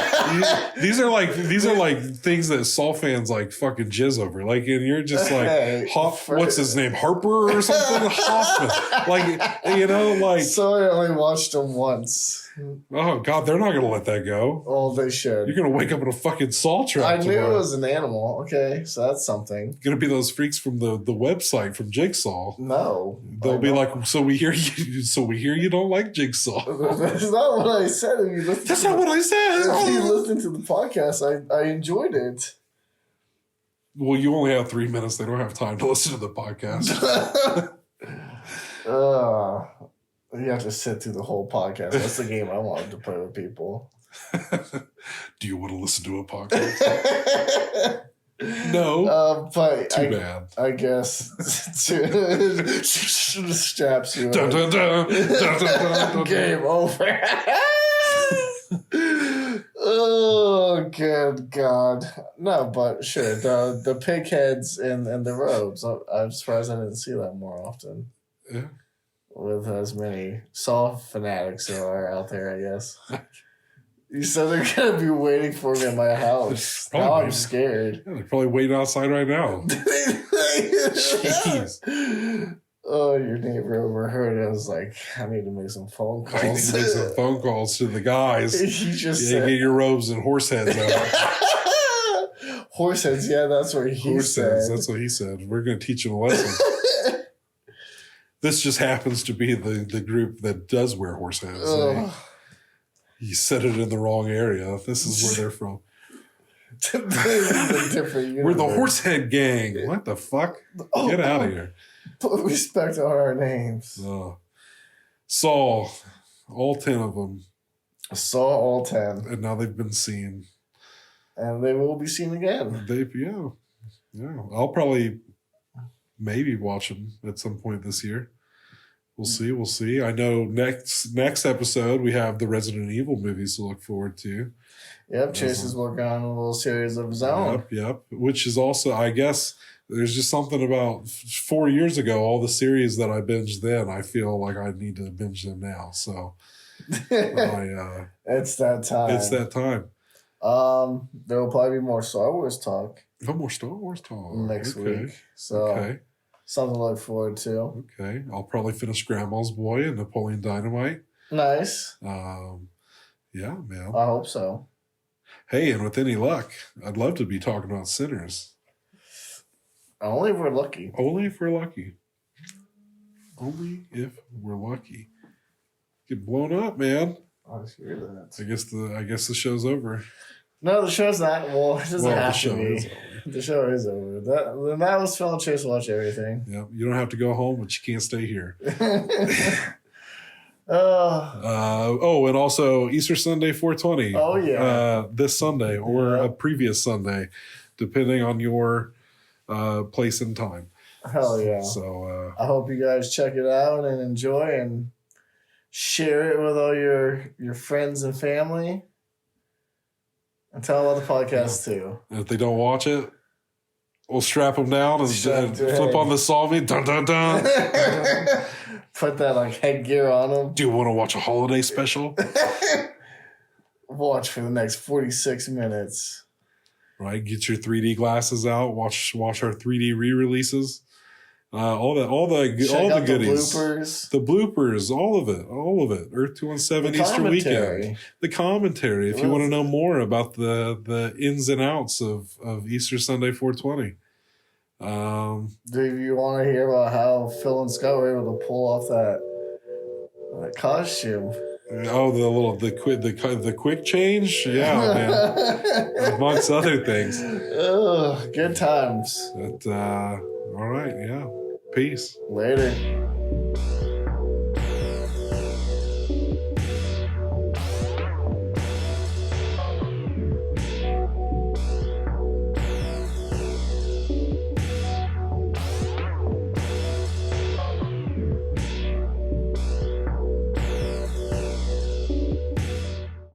These are like things that Saw fans like fucking jizz over. Like, and you're just like, what's his name? Harper or something? Hoffman. Like, you know, like. So I only watched them once. Oh, God, they're not going to let that go. Oh, they should. You're going to wake up in a fucking Saw trap. I knew it was an animal. Okay, so that's something. Going to be those freaks from the website from Jigsaw. No. They'll be like, so we hear you don't like Jigsaw. That's not what I said. That's not what I said. If you listen to the podcast, I enjoyed it. Well, you only have 3 minutes. They don't have time to listen to the podcast. You have to sit through the whole podcast. That's the game I wanted to play with people. Do you want to listen to a podcast? No. But Too bad. I guess straps you. Dun, dun, dun, dun, dun, dun, Game over. Oh, good God. No, but sure. The pig heads and the robes. I'm surprised I didn't see that more often. Yeah. With as many Saw fanatics there are out there, I guess. You said they're going to be waiting for me at my house. Now I'm scared. Yeah, they're probably waiting outside right now. Jeez. Oh, your neighbor overheard it. I was like, I need to make some phone calls. I need to make some phone calls to the guys. He just said, get your robes and horse heads out. Horse heads, yeah, that's what he said. Heads, that's what he said. We're going to teach him a lesson. This just happens to be the group that does wear horse heads. You said it in the wrong area. This is where they're from. We're the Horsehead Gang. What the fuck? Get out of here. Put respect on our names. Saw, all 10 of them. Saw all 10. And now they've been seen. And they will be seen again. Yeah. I'll probably maybe watch them at some point this year. We'll see. I know next episode we have the Resident Evil movies to look forward to. Yep, Chase is working on a little series of his own. Yep. Which is also, I guess, there's just something about 4 years ago, all the series that I binged then, I feel like I need to binge them now. So it's that time. It's that time. There will probably be more Star Wars talk. No more Star Wars talk. Next week. So something to look forward to. Okay. I'll probably finish Grandma's Boy and Napoleon Dynamite. Nice. Yeah, man. I hope so. Hey, and with any luck, I'd love to be talking about Sinners. Only if we're lucky. Only if we're lucky. Only if we're lucky. Get blown up, man. I hear that. I guess the show's over. No, the show's not. Well, it doesn't have to be. Is over. The show is over. That was Phil and Chase Watch Everything. Yeah, you don't have to go home, but you can't stay here. And also Easter Sunday 420. Oh yeah. This Sunday or a previous Sunday, depending on your place and time. Hell yeah. So I hope you guys check it out and enjoy and share it with all your friends and family. And tell them about the podcast too. And if they don't watch it, we'll strap them down and flip on the Solving. Dun dun dun. Put that like headgear on them. Do you want to watch a holiday special? Watch for the next 46 minutes. Right, get your 3D glasses out. Watch our 3D re-releases. All the goodies, the bloopers, all of it. Earth 217 Easter weekend, the commentary. If you want to know more about the ins and outs of Easter Sunday 420. Do you want to hear about how Phil and Scott were able to pull off that costume? Oh, the quick change, yeah, man. Amongst other things. Good times. But all right, yeah. Peace. Later.